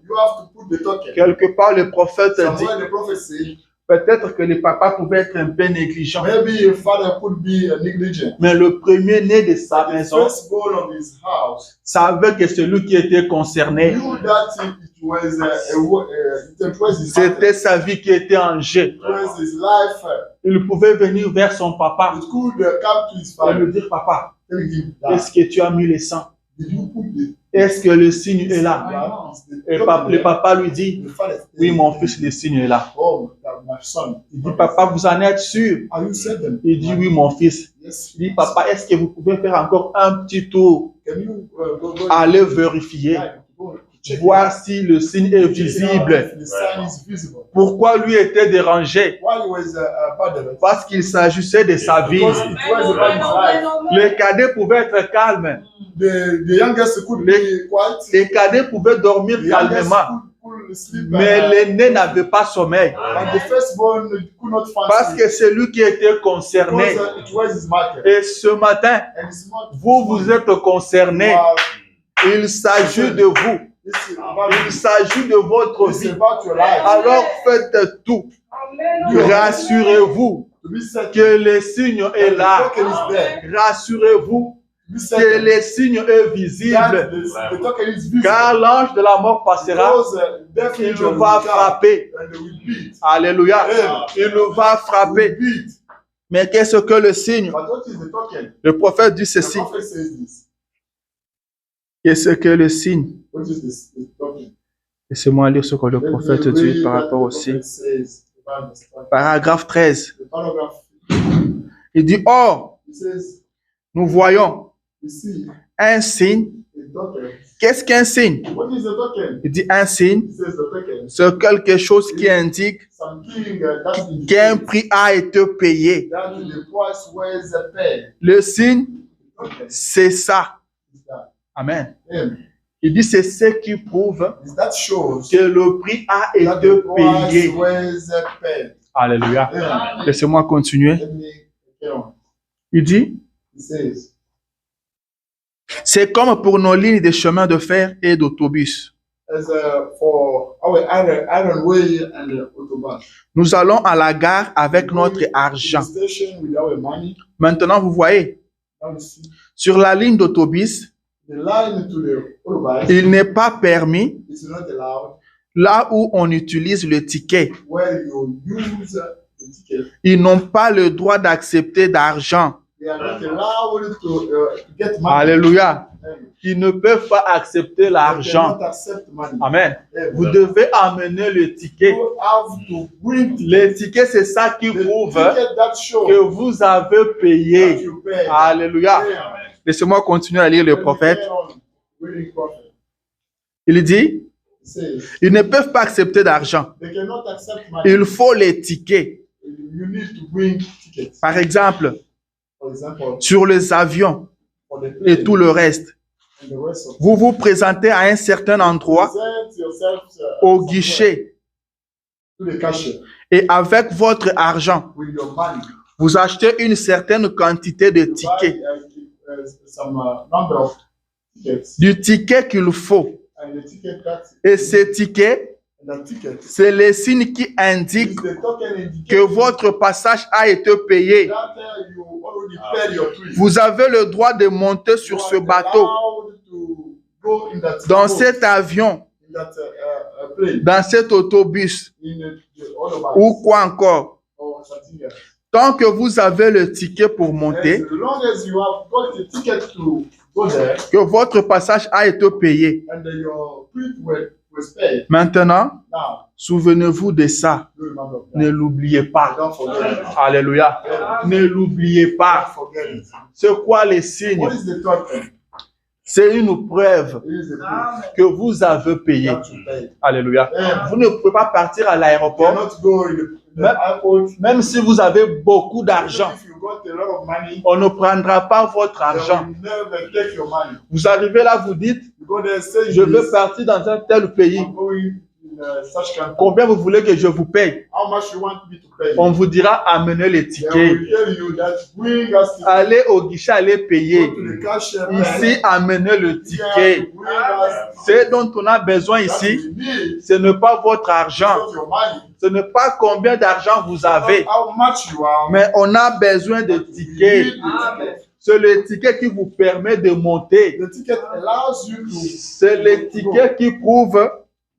Quelque part, le prophète dit, peut-être que le papa pouvait être un peu négligent. Mais le premier-né de sa maison savait que celui qui était concerné, c'était sa vie qui était en jeu. Il pouvait venir vers son papa et lui dire, papa, est-ce que tu as mis le sang? Est-ce que le signe est là? Et le papa lui dit, oui, mon fils, le signe est là. Il dit, papa, vous en êtes sûr? Il dit, oui, mon fils. Il dit, papa, est-ce que vous pouvez faire encore un petit tour? Allez vérifier. Voir si le signe est visible. Pourquoi lui était dérangé? Parce qu'il s'agissait de sa vie. Le cadet pouvait être calme. Le cadet pouvait dormir calmement. could sleep. Mais l'aîné n'avait pas sommeil. But the firstborn could not find Parce que sleep. c'est lui qui était concerné. Because it was his matter. Et ce matin, And it's not vous êtes concerné. Il s'agit de vous. Il s'agit de votre It's vie. about your life. Alors faites tout. Rassurez-vous To be certain que le signe est that the là. token is there. Rassurez-vous To be que certain le signe est that visible. the token is visible. Car l'ange de la mort passera. Because death Il angel va will come frapper. and they will beat. Alléluia. Il va frapper. Will beat. Mais qu'est-ce que le signe? But what is the token? Le prophète dit The ceci. prophet says this. Qu'est-ce que le signe? What is this? The token. Laissez-moi lire ce que le Let me prophète read dit par what rapport au the signe. prophet says about this token. Paragraphe 13. The paragraph, Il dit, or, it says, nous voyons we see un signe. a token. Qu'est-ce qu'un signe? What is the token? Il dit un signe, It says the token. c'est quelque chose qui indique Something that qu'un indicates prix a été payé. that the price was paid. Le signe, Okay. c'est ça. Is that? Amen. Amen. Il dit, c'est ce qui prouve Is that shows que le prix a that été the price payé. was paid. Alléluia. Amen. Laissez-moi continuer. Let me get on. Il dit, It says, c'est comme pour nos lignes de chemin de fer et d'autobus. as for our iron way and autobahn. Nous allons à la gare avec notre To argent. the station with our money. Maintenant, vous voyez, Now you see sur la ligne d'autobus, the line to the autobahn il n'est pas permis is not allowed là où on utilise le ticket. where you use the ticket. Ils n'ont pas le droit d'accepter d'argent. They are not allowed to get money. Alléluia. Amen. Ils ne peuvent pas accepter They l'argent. cannot accept money. Amen. Amen. Vous devez amener le ticket. You have to bring Le ticket, c'est ça qui the prouve ticket that shows que vous avez that payé. you pay. Alléluia. Amen. Laissez-moi continuer à lire le prophète. Reading prophet. Il dit, It says, ils ne peuvent pas accepter d'argent. they cannot accept money. Il faut les tickets. You need to bring tickets. Par exemple, For example, sur les avions for the et tout le reste. and the rest of Vous vous présentez à un certain endroit present yourself au guichet to the cashier et avec votre argent, with your money. vous achetez une certaine quantité de You tickets. buy some number of tickets Du ticket qu'il faut. and the ticket that Et ces tickets, and the ticket c'est les signes qui is indiquent the token que indicating votre passage a été payé. that you already paid your trip. Vous avez le droit de monter sur You ce are bateau, allowed to go in that dans boat, cet avion, in that plane, dans cet autobus in the autobahn ou quoi encore. or something else. Tant que vous avez le ticket pour monter, As long as you have got the ticket to go there que votre passage a été payé. and your trip was paid, Maintenant, now souvenez-vous de ça. you remember that. Ne l'oubliez pas. Don't forget it. Alléluia. Ne l'oubliez pas. Don't forget it. C'est quoi les signes? What is the token? C'est une preuve It is the proof que vous avez payé. that you paid. Alléluia. Amen. Vous ne pouvez pas partir à You l'aéroport, cannot go in the Même- airport. même si vous avez beaucoup d'argent. If you got a lot of money, On ne prendra pas votre they argent. will never take your money. Vous arrivez là, vous dites, You go there, say je veux this, partir dans un tel pays. I'm going in such country. Combien vous voulez que je vous paye? How much you want me to pay? On vous dira, amenez les They tickets. will tell you that bring us ticket. Allez au guichet, allez payer. Go to the cashier. Ici, amenez le ticket. Bring us Ce dont on a besoin that ici, we need. ce n'est pas votre argent. Not your money. Ce n'est pas combien d'argent vous avez, How much you are. mais on a besoin de You tickets. need the ticket. C'est le ticket qui vous permet de monter. The ticket allows you to. C'est le ticket qui prouve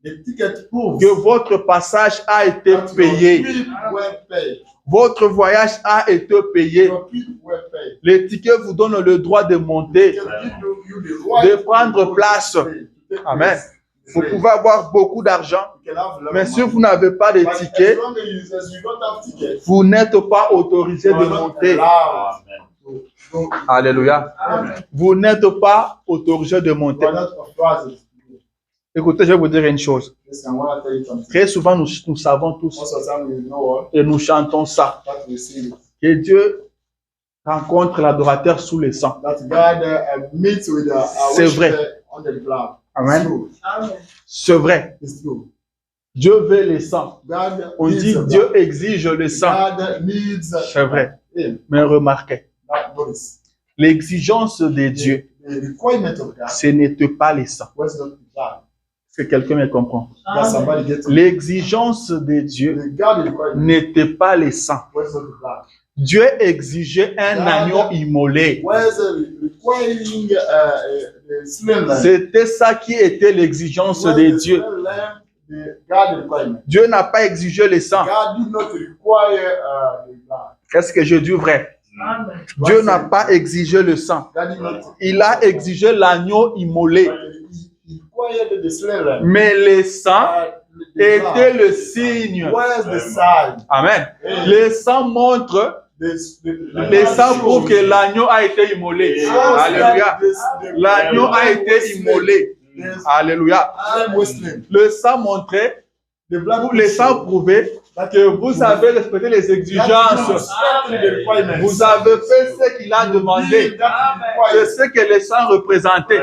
The ticket proves que votre passage a été that your payé. trip were paid. Votre voyage a été payé. Your trip were paid. Le ticket vous donne le droit de monter. It give you the right De prendre to place. to take Amen. place. Vous pouvez avoir beaucoup d'argent, You can have a lot mais of si money. vous n'avez pas de But ticket, as long as you don't have ticket, vous n'êtes pas autorisé you de are not monter. allowed to go. Alléluia. Amen. Vous n'êtes pas autorisé de You monter. are not authorized. Écoutez, je vais vous dire une chose. Listen, I want to tell you something. Très souvent, nous savons tous Most of the time we know et nous chantons ça. that we see it. Que Dieu rencontre l'adorateur sous le sang. That God meets with a C'est worshiper vrai. on the ground. Amen. It's true. C'est vrai. It's true. Dieu veut le sang. God On needs dit the blood. Dieu exige le sang. God needs C'est vrai. him. Mais remarquez, Notice. l'exigence de Dieu, The requirement of God ce n'était pas le sang. was not the blood. Est-ce que quelqu'un me comprend? But somebody gets it. L'exigence de Dieu The God requirement n'était pas le sang. was not the blood. Dieu exigeait un agneau immolé. Was requiring the slain lamb. C'était ça qui était l'exigence Was de the Dieu. slain lamb, the God requirement. Dieu n'a pas exigé le sang. God did not require the blood. Qu'est-ce que je dis vrai? Dieu n'a pas exigé le sang. God did not. Il a exigé l'agneau immolé. He required the slain lamb. Mais le sang The était blood le signe. was the sign. Amen. Le sang montre, le sang prouve que l'agneau a été immolé. Alléluia. L'agneau a été immolé. Alléluia. Le sang montrait, le sang prouvait que vous avez respecté les exigences. Vous avez fait ce qu'il a demandé. C'est ce que le sang représentait.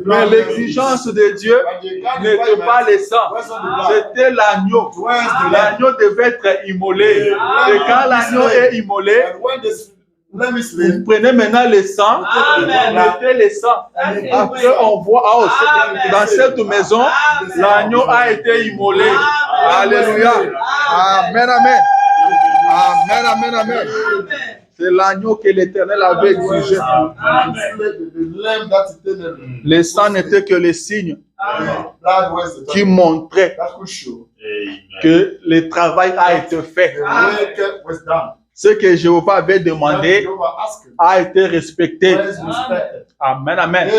Mais l'exigence de Dieu n'était pas le sang. C'était l'agneau. L'agneau devait être immolé. Et quand l'agneau est immolé, vous prenez maintenant le sang, vous mettez le sang. Après, on voit, dans cette maison, l'agneau a été immolé. Alléluia. Amen, amen. Amen, amen, amen. C'est l'agneau que l'Éternel avait exigé. Le sang n'était que le signe qui montrait que le travail a été fait. Ce que Jéhovah avait demandé a été respecté. Amen, amen.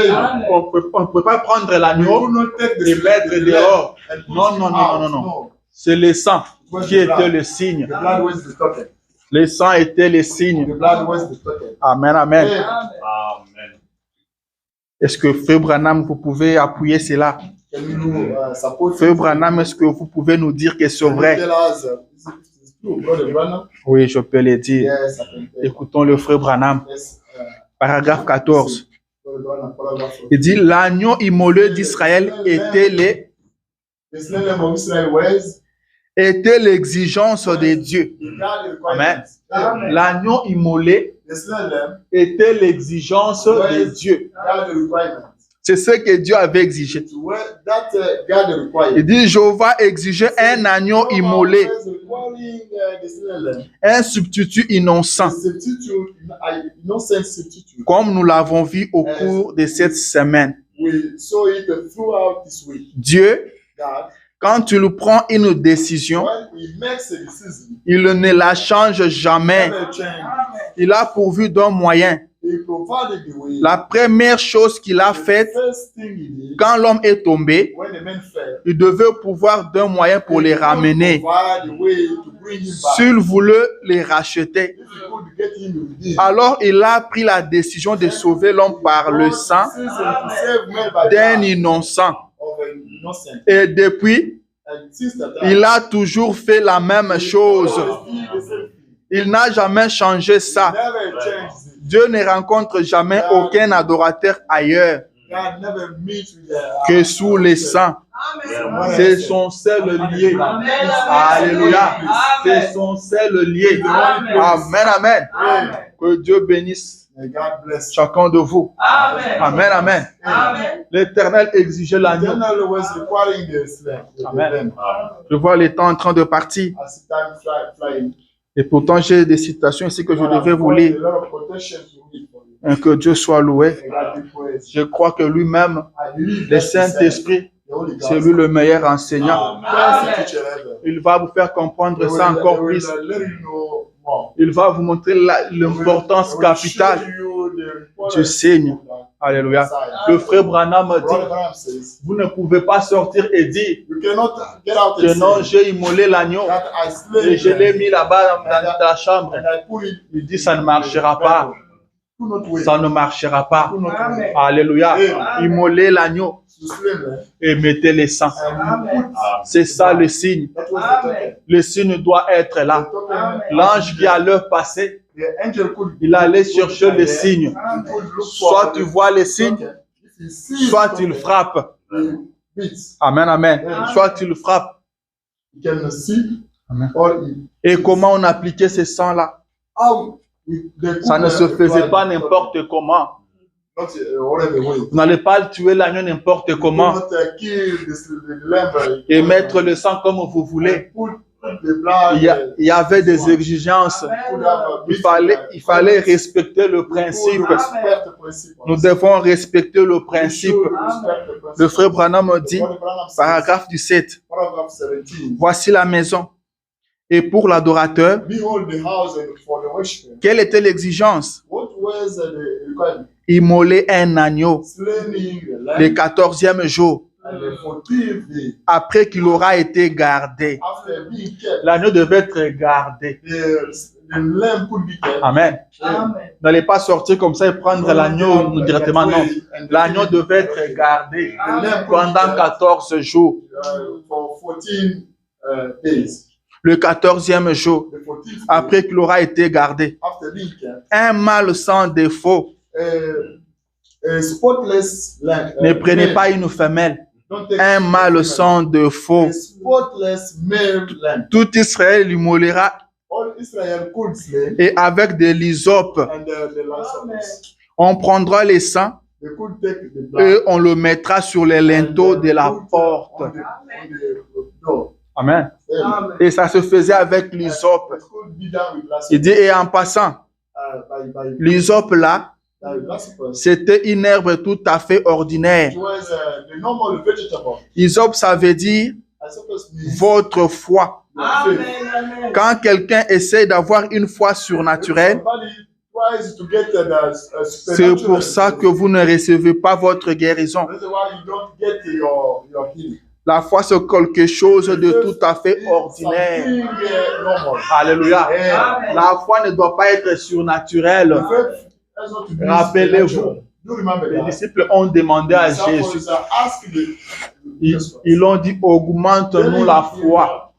On ne peut pas prendre l'agneau et mettre dehors. Non, non, non, non, non. C'est le sang qui était le signe. Le sang était le signe. Amen, amen. Est-ce que Frère Branham, vous pouvez appuyer cela? Frère Branham, est-ce que vous pouvez nous dire que c'est vrai? Oui, je peux le dire. Écoutons le Frère Branham. Paragraphe 14. Il dit, l'agneau immolé d'Israël était l'exigence de Dieu. Amen. L'agneau immolé était l'exigence de Dieu. C'est ce que Dieu avait exigé. Il dit, Jéhovah exigeait un agneau immolé, un substitut innocent, comme nous l'avons vu au cours de cette semaine. Dieu, quand il prend une décision, il ne la change jamais. Il a pourvu d'un moyen. La première chose qu'il a faite, quand l'homme est tombé, il devait pouvoir d'un moyen pour les ramener. S'il voulait les racheter, alors il a pris la décision de sauver l'homme par le sang d'un innocent. Et depuis, il a toujours fait la même chose. Il n'a jamais changé ça. Dieu ne rencontre jamais aucun adorateur ailleurs que sous le sang. C'est son seul lié. Alléluia. C'est son seul lié. Amen, amen. Que Dieu bénisse chacun de vous. Amen, amen. L'Éternel exigeait l'agneau. Amen. Je vois le temps en train de partir. Et pourtant, j'ai des citations ici que je devais vous lire. Et que Dieu soit loué. Je crois que lui-même, le Saint-Esprit, c'est lui le meilleur enseignant. Il va vous faire comprendre ça encore plus. Il va vous montrer l'importance capitale du signe. Alléluia. Le frère Branham dit, vous ne pouvez pas sortir et dire que non, j'ai immolé l'agneau et je l'ai mis là-bas dans ta chambre. Il dit, ça ne marchera pas. Ça ne marchera pas. Alléluia. Immolez l'agneau et mettez le sang. C'est ça le signe. Le signe doit être là. L'ange qui a l'heure passée, il allait chercher le signe. Soit tu vois le signe, soit tu le frappes. Amen, amen. Soit tu le frappes. he can see, Amen. or Et comment on appliquait ce sang-là? how Ça ne se faisait pas n'importe comment. Not whatever way. Vous n'allez pas tuer l'agneau n'importe comment Not kill the lamb et mettre le sang comme vous voulez. put the blood. Il y avait des exigences. Il fallait respecter le principe. Nous devons respecter le principe. Le frère Branham dit, paragraphe 17, Paragraph 17. voici la maison. Et pour l'adorateur, Behold the house and for the worshiper. quelle était l'exigence? What was the requirement? Immoler un agneau Slaying the lamb le 14e jour, and the 14th day après qu'il aura été gardé. after being kept. L'agneau devait être gardé. The lamb could be kept. Amen. N'allez pas sortir comme ça et prendre l'agneau directement, non. L'agneau devait être gardé pendant 14 jours. For 14 days. Le 14e jour, The 14th day après qu'il aura été gardé. after being kept. Un mâle sans défaut. A spotless lamb. Ne prenez pas une femelle. Don't take Un mâle sans défaut. a spotless male lamb. Tout Israël l'immolera All Israel could slay et avec de l'hysope. and the last On prendra les sangs they could take the et blood on le mettra sur les linteaux de la porte. on the door. Amen. Amen. Et ça se faisait avec l'hysope. It could be done with last Il dit, et en passant, l'hysope là, c'était une herbe tout à fait ordinaire. It was the normal vegetable. Hysope, ça veut dire I suppose means votre foi. faith. Quand quelqu'un essaie d'avoir une foi surnaturelle, Somebody tries to get a c'est supernatural. pour ça que vous ne recevez pas votre guérison. That's why you don't get your healing. La foi, c'est quelque chose de tout à fait ordinaire. Something normal. Alléluia. Amen. La foi ne doit pas être surnaturelle. The faith has not to be Rappelez-vous, supernatural. Do remember les that. disciples ont demandé à Jésus. Disciples asked Ils ont dit, augmente-nous la foi.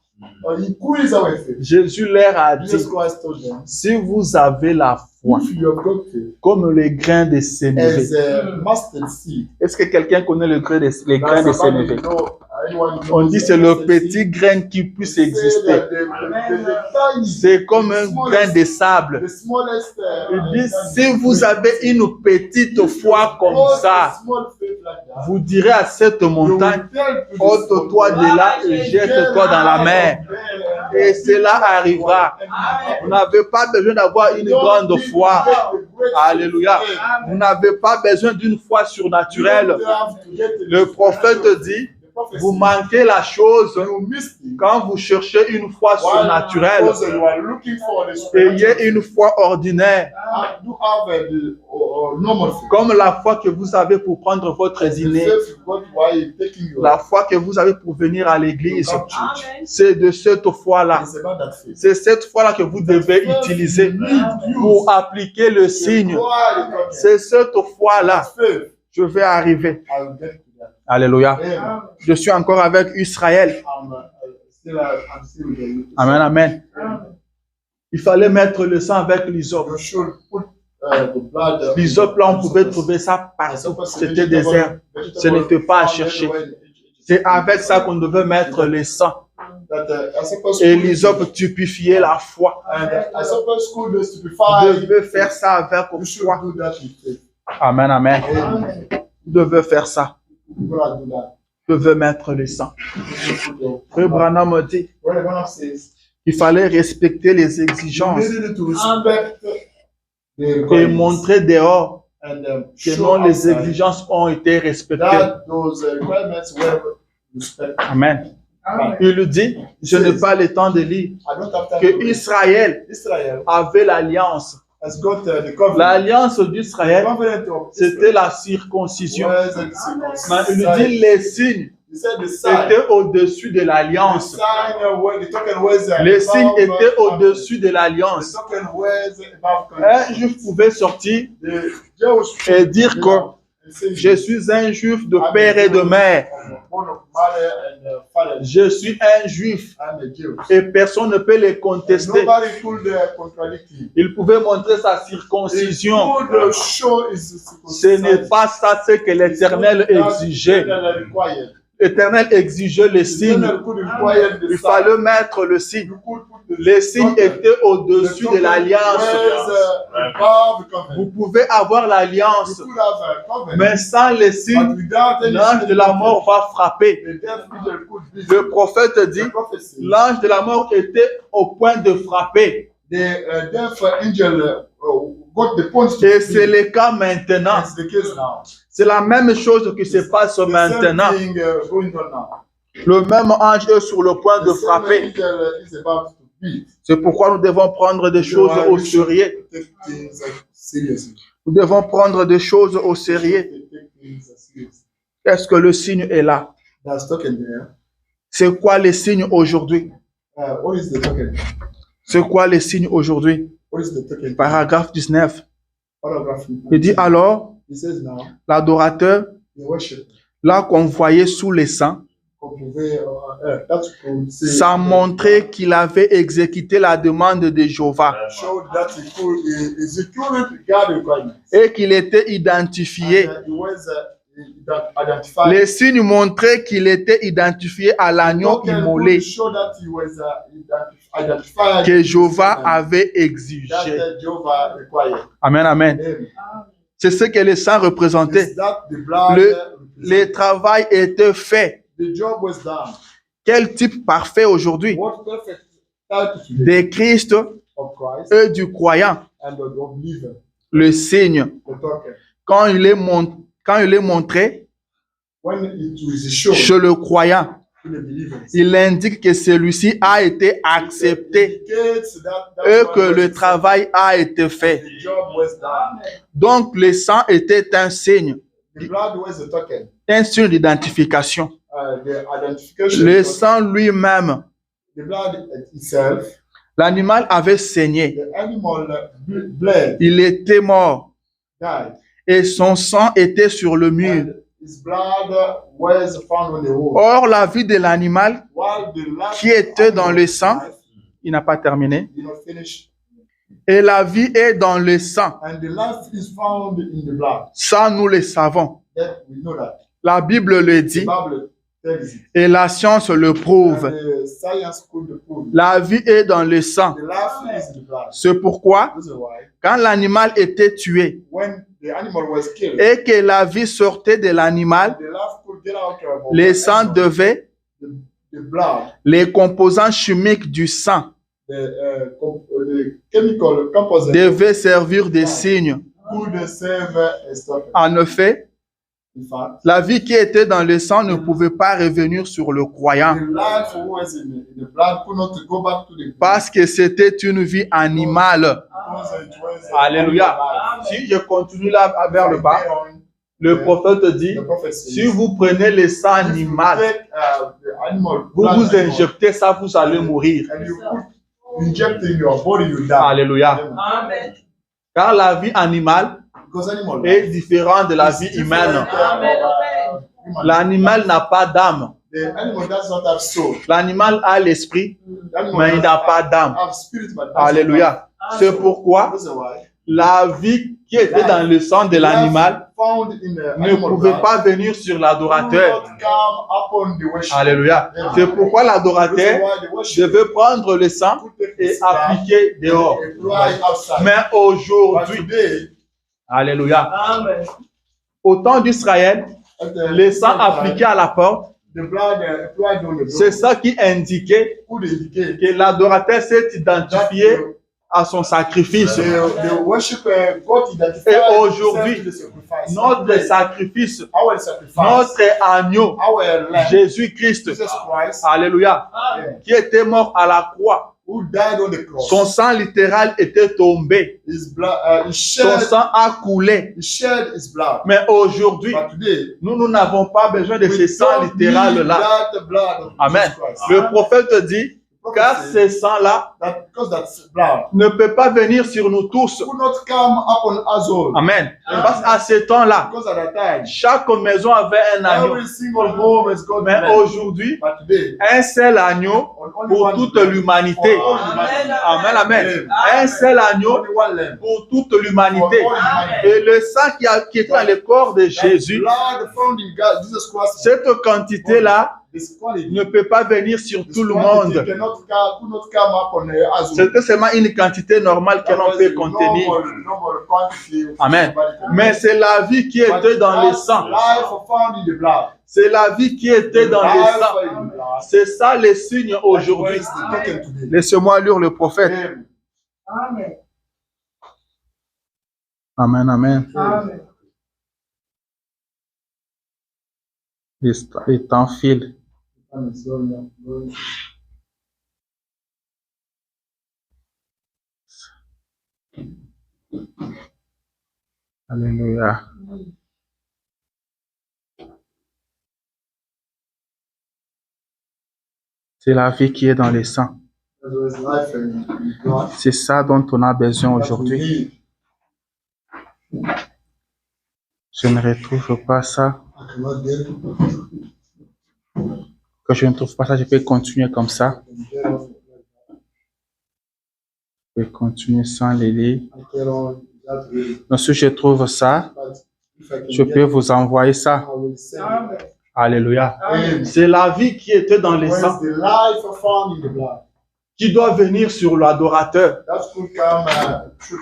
Increase our faith. Jésus leur a dit, Jesus Christ told them, si vous avez la foi, if you have got faith comme les grains de sénévé. as a mustard seed, Est-ce que quelqu'un connaît les grains de does somebody sénévé? know, anyone knows On dit c'est the le mustard petit seed? grain qui puisse Say exister. that the tiny, C'est comme un grain de sable. the smallest, Il dit, si vous avez une petite foi comme ça, small faith like that, vous direz à cette montagne, ôte-toi de là et jette-toi dans la mer. Et cela arrivera. Vous n'avez pas besoin d'avoir une grande foi. Alléluia. Vous n'avez pas besoin d'une foi surnaturelle. Le prophète dit, vous manquez la chose quand vous cherchez une foi surnaturelle. Ayez une foi ordinaire, comme la foi que vous avez pour prendre votre dîner, la foi que vous avez pour venir à l'église. C'est de cette foi-là. C'est cette foi-là que vous devez utiliser pour appliquer le signe. C'est cette foi-là. Je vais arriver. Alléluia. Je suis encore avec Israël. Amen, amen. Il fallait mettre le sang avec l'hysope. L'hysope, là, on pouvait trouver ça partout. C'était des herbes. Ce n'était pas à chercher. C'est avec ça qu'on devait mettre le sang. Et l'hysope typifiait la foi. Vous devez faire ça avec foi. Amen, amen. Vous devez faire ça. Vous devez mettre le sang. Frère Branham dit qu'il fallait respecter les exigences et montrer dehors que non, les exigences ont été respectées. Amen. Il lui dit, je n'ai pas le temps de lire, que Israël avait l'alliance. L'alliance d'Israël, c'était la circoncision. Mais il lui dit, les signes étaient au-dessus de l'alliance. Les signes étaient au-dessus de l'alliance. Un juif pouvait sortir et dire que je suis un juif de père et de mère. Je suis un juif et personne ne peut le contester. Il pouvait montrer sa circoncision. Ce n'est pas ça ce que l'Éternel exigeait. L'Éternel exigeait le signe. Eternal could require the Il sign. fallait mettre le signe. You could put the Les signes token. étaient au-dessus The de token l'alliance. was, above the covenant. Vous pouvez avoir You l'alliance, could have a covenant, mais sans les signes, but without any l'ange de la mort va frapper. the death angel could be Le prophète dit, the prophecy. l'ange de la mort était au point de frapper. The death angel got the point to Et c'est le cas maintenant. That's the case now. C'est la même chose qui se passe The maintenant. same thing going on now. Le même ange est sur le point de The same frapper. angel is about to beat. C'est pourquoi nous devons prendre des choses au sérieux. Take things seriously. Nous devons prendre des choses au sérieux. Take things seriously. Est-ce que le signe est là? That's token there. C'est quoi les signes aujourd'hui? What is the token? C'est quoi les signes aujourd'hui? What is the token? Paragraphe 19. Paragraph. Il dit alors, He says now, l'adorateur the worship. l'a convoyé sous les sangs. Qu'on pouvait, that could say, Ça montrait qu'il avait exécuté la demande de Jéhovah showed that he could execute God requirements. et qu'il était identifié. And, he was identified. Les signes montraient qu'il était identifié à l'agneau Token immolé could show that he was identified que Jéhovah avait that exigé. Jehovah required. Amen, amen. Amen. C'est ce que les sangs représentaient. Is that the blood Le travail était fait. the job was done. Quel type parfait aujourd'hui? What perfect type today Des Christ of Christ et du croyant. and the believer, Le signe, the token. quand il est montré When it is shown chez le croyant, to the believers, il indique que celui-ci a été accepté it indicates that et one que was le accepted. travail a été fait. The job was done. Donc, le sang était un signe, The blood was a token. un signe d'identification. The identification. Le token. sang lui-même, The blood itself, l'animal avait saigné, the animal bled, il était mort died, et son sang était sur le mur. and his blood was found on the wall. Or, la vie de l'animal While the life qui était dans le animal sang, life il n'a pas terminé, did not finish, et la vie est dans le sang. and the life is found in the blood. Ça, nous le savons. That we know that. La Bible le The dit Bible tells it. et la science le prouve. And the science could prove. La vie est dans le sang. The life is in the blood. C'est pourquoi, That's why quand l'animal était tué when the animal was killed, et que la vie sortait de l'animal, the life could get out of les the sangs animal. devaient, The blood, les composants chimiques du sang the chemical composite devaient servir de signes. could serve as token. En effet, In fact, la vie qui était dans le sang ne pouvait pas revenir sur le croyant the life was in the blood could not go back to the parce que c'était une vie animale. because it was Alléluia. Si je continue là vers le bas, le prophète dit, The prophet says, si vous prenez le sang if you animal, take, the animal vous blood vous animal, injectez ça, vous allez mourir. and you put inject in your body, you die. Alléluia. Amen. Car la vie animale Because animal est différente de la vie humaine. L'animal n'a pas d'âme. The animal does not have soul. L'animal a l'esprit, The animal mais il n'a pas d'âme. have spirit, but does Alléluia. C'est pourquoi not have. That's why la vie qui était dans le sang de l'animal found in the ne animal pouvait blood pas venir sur do l'adorateur. not come upon the worship. Alléluia. C'est pourquoi That's l'adorateur why the worship devait prendre le sang could take et its blood appliquer dehors. and apply outside. Mais But aujourd'hui, today, Alléluia, Amen. au temps d'Israël, le sang appliqué à la porte, the blood applied on the c'est blood ça qui indiquait could indicate que l'adorateur s'est identifié à son sacrifice. the worshiper got identified Et aujourd'hui, himself to the sacrifice. Notre sacrifice, Our sacrifice, notre agneau, our lamb, Jésus-Christ, Jesus Christ, Alléluia, qui était mort à la croix. who died on the cross. Son sang littéral était tombé. His blood, he Son shed sang a coulé. his blood. Mais aujourd'hui, But today, nous n'avons pas besoin de we ce sang don't littéral-là. need that blood of Amen. Jesus Christ. Le prophète dit, The car prophet ce said sang-là that because that blood ne peut pas venir sur nous tous. could not come upon us all. Amen. Parce qu'à ce temps-là, Because at that time, chaque maison avait un agneau. every single home has got Mais lamb. aujourd'hui, But today, un seul agneau only pour one toute lamb l'humanité. for all humanity. Amen, amen. Un seul agneau Only one lamb pour toute l'humanité. for all humanity. Et le sang qui était dans le corps de Jésus, Blood found in God, Jesus Christ. cette quantité-là This quality, ne peut pas venir sur this tout le quantity monde. could not come upon us all. C'était seulement une quantité normale que l'on peut contenir. Normal quantity. Amen. Mais c'est la vie qui était dans le sang. Life found in the blood. C'est la vie qui était dans le Life sang. in the blood. C'est ça les signes aujourd'hui. That's what is the token today. Laissez-moi lire le prophète. Amen. Amen, amen. Amen. Les temps filent. Amen. Alléluia. C'est la vie qui est dans le sang. There is life in blood. C'est ça dont on a besoin That we aujourd'hui. need. Je ne retrouve pas ça. I cannot get it. Que je ne trouve pas ça, je peux continuer comme ça. I can get on. Je peux continuer sans les lire. I get on that way. Donc, si je trouve ça, But if I can je get peux it, vous envoyer ça. I will send it. Alléluia. Amen. C'est la vie qui était dans le Where sang is the life found in the blood? qui doit venir sur l'adorateur. That should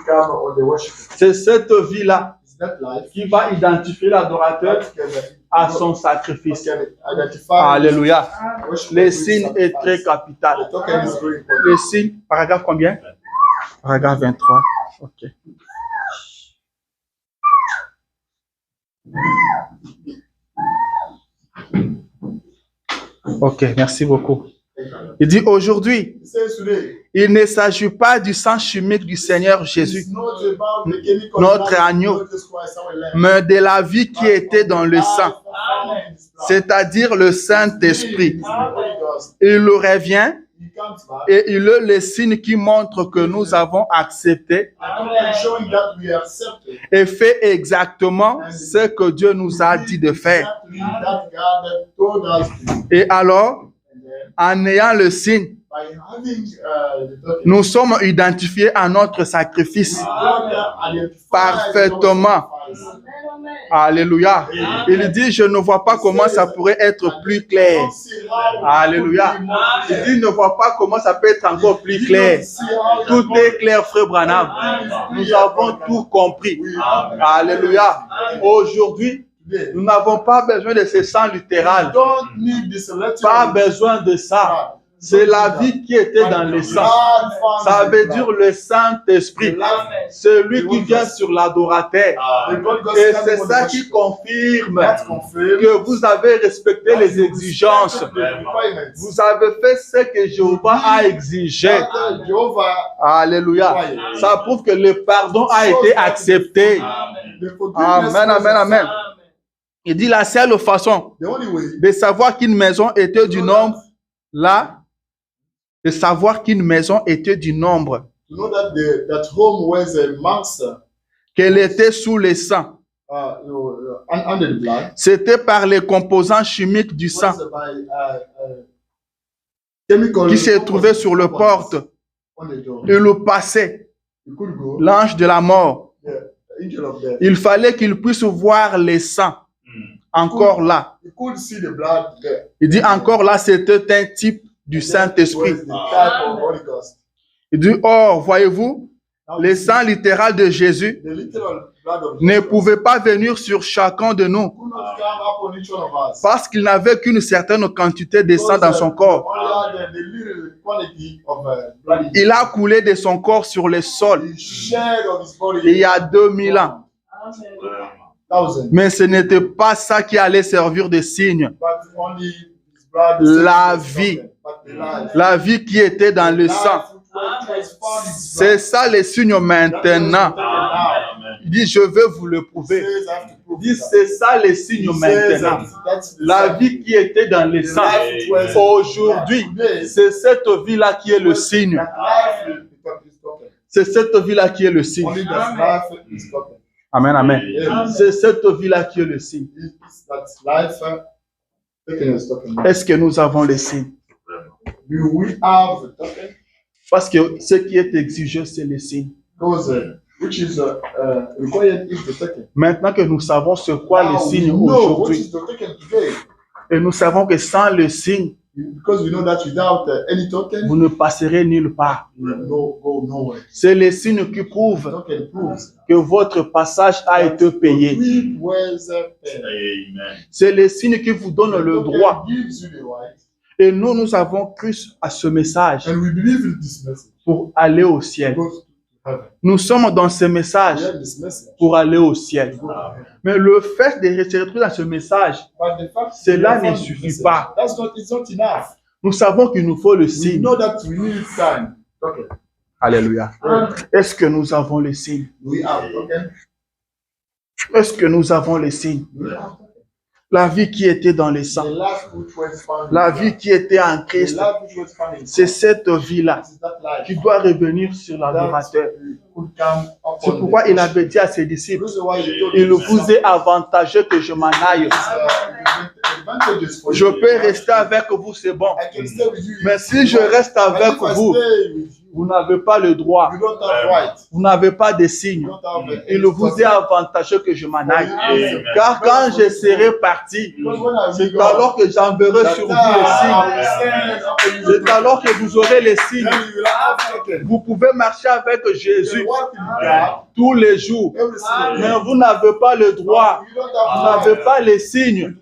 come on the worship. C'est cette vie-là Is that life? qui va identifier l'adorateur That can, à son sacrifice. can identify. Alléluia. worship Le with signe est très sacrifice. capital. The token is very important. Le signe, paragraphe combien? Paragraphe 23. Ok. Ok, merci beaucoup. Il dit aujourd'hui, It says today, il ne s'agit pas du sang chimique du Seigneur Jésus, it's not about the chemical Notre blood, agneau. not just Christ, our lamb. mais de la vie qui était dans le Life sang, found in this blood. c'est-à-dire le Saint-Esprit. He is the Holy Ghost. Il revient He comes back et il est le signe qui montre que nous avons accepté and showing that we accepted et fait exactement ce que Dieu nous a dit de faire. exactly that God told us to do. Et alors, And then en ayant le signe, by having the token, nous sommes identifiés à notre sacrifice. God identifies Parfaitement. our sacrifice. Alléluia. Il dit, je ne vois pas comment ça pourrait être plus clair. Don't see how Alléluia. it could be more Il clear. dit, ne vois pas comment ça peut être encore plus clair. Don't see how it Tout could est clair, frère Branham. Nous avons tout compris. Alléluia. Aujourd'hui, today. nous n'avons pas besoin de ce sang littéral. Don't need this selective. Pas besoin de ça. C'est la vie qui était dans le sang. Ça veut dire le Saint-Esprit. Celui qui vient sur l'adorateur. Et c'est ça qui confirme que vous avez respecté les exigences. Vous avez fait ce que Jéhovah a exigé. Alléluia. Ça prouve que le pardon a été accepté. Amen, amen, amen. Il dit la seule façon The only way de savoir qu'une maison était du nombre, là, de savoir qu'une maison était du nombre, to know that that home was a monster qu'elle était sous le sang, under the blood. c'était par les composants chimiques du sang Was by chemical qui se trouvaient sur le porte. on the door. Il le passait, You could go. l'ange de la mort. The angel of death. Il fallait qu'il puisse voir le sang. Encore là. You could see the blood there. Il dit encore là, c'était un type du Saint-Esprit. Was the type of Holy Ghost. Il dit, or, voyez-vous, Now, le sang littéral de Jésus the literal blood of ne Jesus pouvait pas venir sur chacun de nous could not come upon each one of us. parce qu'il n'avait qu'une certaine quantité de sang dans son corps. Only had the little quantity of blood. Il a coulé de son corps sur le sol He shed of his body. il y a 2000 ans. Thousand. Mais ce n'était pas ça qui allait servir de signe. But only his blood. La vie. But the life. La vie qui était dans le sang. C'est ça le signe maintenant. Il dit, je veux vous le prouver. proof. Dit, c'est ça les signes maintenant. La vie qui était dans le sang, aujourd'hui, c'est cette vie-là qui est le signe. C'est cette vie-là qui est le signe. Amen, amen. C'est cette vie-là qui est le signe. Est-ce que nous avons les signes? Parce que ce qui est exigé, c'est les signes. Maintenant que nous savons ce qu'est le signe aujourd'hui, et nous savons que sans le signe, vous ne passerez nulle part. C'est les signes qui prouvent que votre passage a été payé. C'est les signes qui vous donnent le droit. Et nous avons cru à ce message pour aller au ciel. Nous sommes dans ce message pour aller au ciel. Mais le fait de se retrouver dans ce message, cela ne suffit pas. Nous savons qu'il nous faut le signe. Alléluia. Est-ce que nous avons le signe? Est-ce que nous avons le signe? La vie qui était dans le sang, la vie qui était en Christ, c'est cette vie-là qui doit revenir sur l'adorateur. C'est pourquoi il avait dit à ses disciples, il vous est avantageux que je m'en aille. Je peux rester avec vous, c'est bon. Mais si je reste avec vous, vous n'avez pas le droit. Vous n'avez pas de signe. Il vous est avantageux que je m'en aille. Car quand je serai parti, c'est alors que j'enverrai sur vous les signes. C'est alors que vous aurez les signes. Vous pouvez marcher avec Jésus tous les jours. Mais vous n'avez pas le droit. Vous n'avez pas les signes.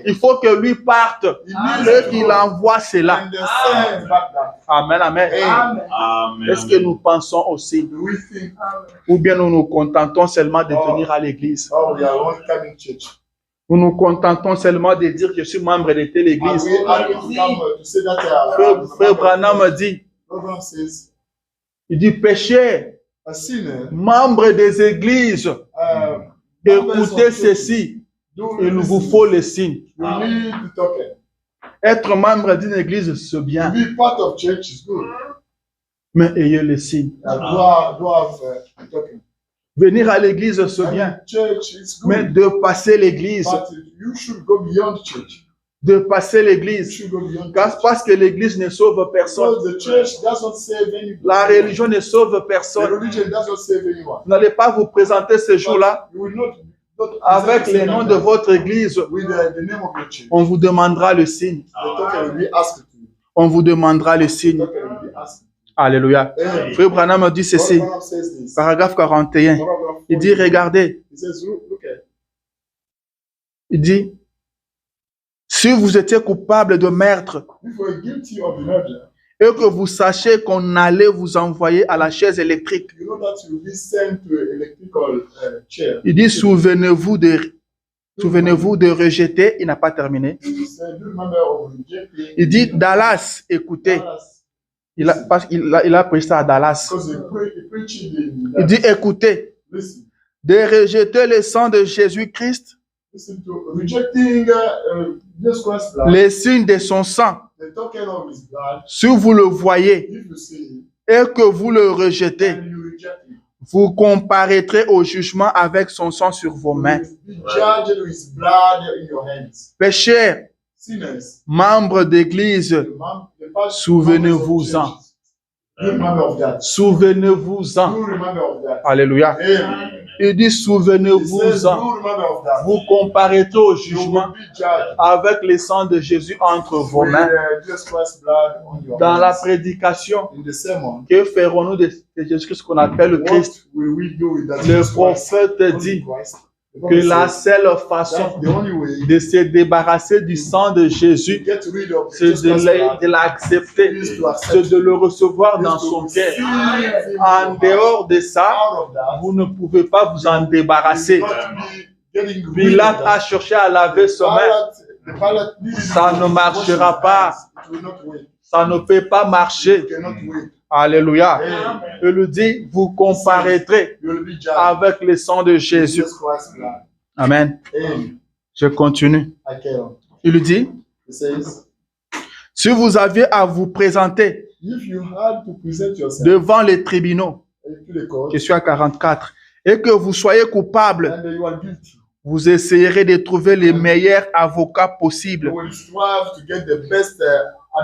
Il faut que lui parte et qu'il envoie cela. Amen, amen. Est-ce que nous pensons aussi? Ou bien nous nous contentons seulement de venir à l'église? Nous nous contentons seulement de dire que je suis membre de telle église. Frère Branham dit, il dit péché, membre des églises, écoutez ceci. Il vous faut les signes. Être membre d'une église, c'est bien. Mais ayez les signes. Venir à l'église, c'est bien. Mais de passer l'église. De passer l'église. Parce que l'église ne sauve personne. La religion ne sauve personne. Vous n'allez pas vous présenter ce jour-là avec les noms de votre église. On vous demandera le signe. On vous demandera le signe. Alléluia. Frère Branham dit ceci, paragraphe 41. Il dit, regardez. Il dit, si vous étiez coupable de meurtre et que vous sachiez qu'on allait vous envoyer à la chaise électrique, il dit, souvenez-vous de rejeter. Il n'a pas terminé. Il dit, Dallas, écoutez. Il a pris ça à Dallas. Il dit, écoutez, de rejeter le sang de Jésus-Christ, les signes de son sang, si vous le voyez et que vous le rejetez, vous comparaîtrez au jugement avec son sang sur vos mains. Pécheurs, membres d'église, souvenez-vous-en. Souvenez-vous-en. Alléluia. Il dit, souvenez-vous-en. Vous comparaîtrez au jugement avec le sang de Jésus entre vos mains. Dans la prédication, que ferons-nous de Jésus-Christ qu'on appelle le Christ? Le prophète dit que la seule façon de se débarrasser du sang de Jésus, c'est de l'accepter, c'est de le recevoir dans son cœur. En dehors de ça, vous ne pouvez pas vous en débarrasser. Pilate a cherché à laver ses mains. Ça ne marchera pas. Ça ne peut pas marcher. Alléluia. Amen. Il lui dit, vous comparaîtrez You will be judged. avec le sang de Jésus. Jesus Christ's blood. Amen. Amen. Je continue. I carry on. Il lui dit, It says, si vous aviez à vous présenter if you had to present yourself devant les tribunaux, to the court je suis à 44, et que vous soyez coupable, and you are guilty, vous essayerez de trouver les meilleurs avocats you possibles. will strive to get the best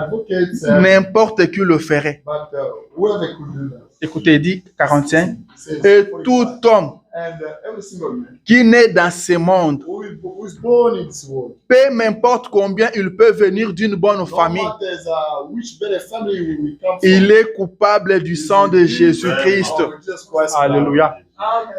advocates, N'importe qui le ferait. but whoever could do that. Écoutez, il dit 45. It says, Et tout homme and every single man qui naît dans ce monde, who is born in this world, peu m'importe combien il peut venir d'une bonne no famille, matter which better family we will come il from, est coupable du sang de Jésus-Christ. of Jesus Christ's blood. Alléluia.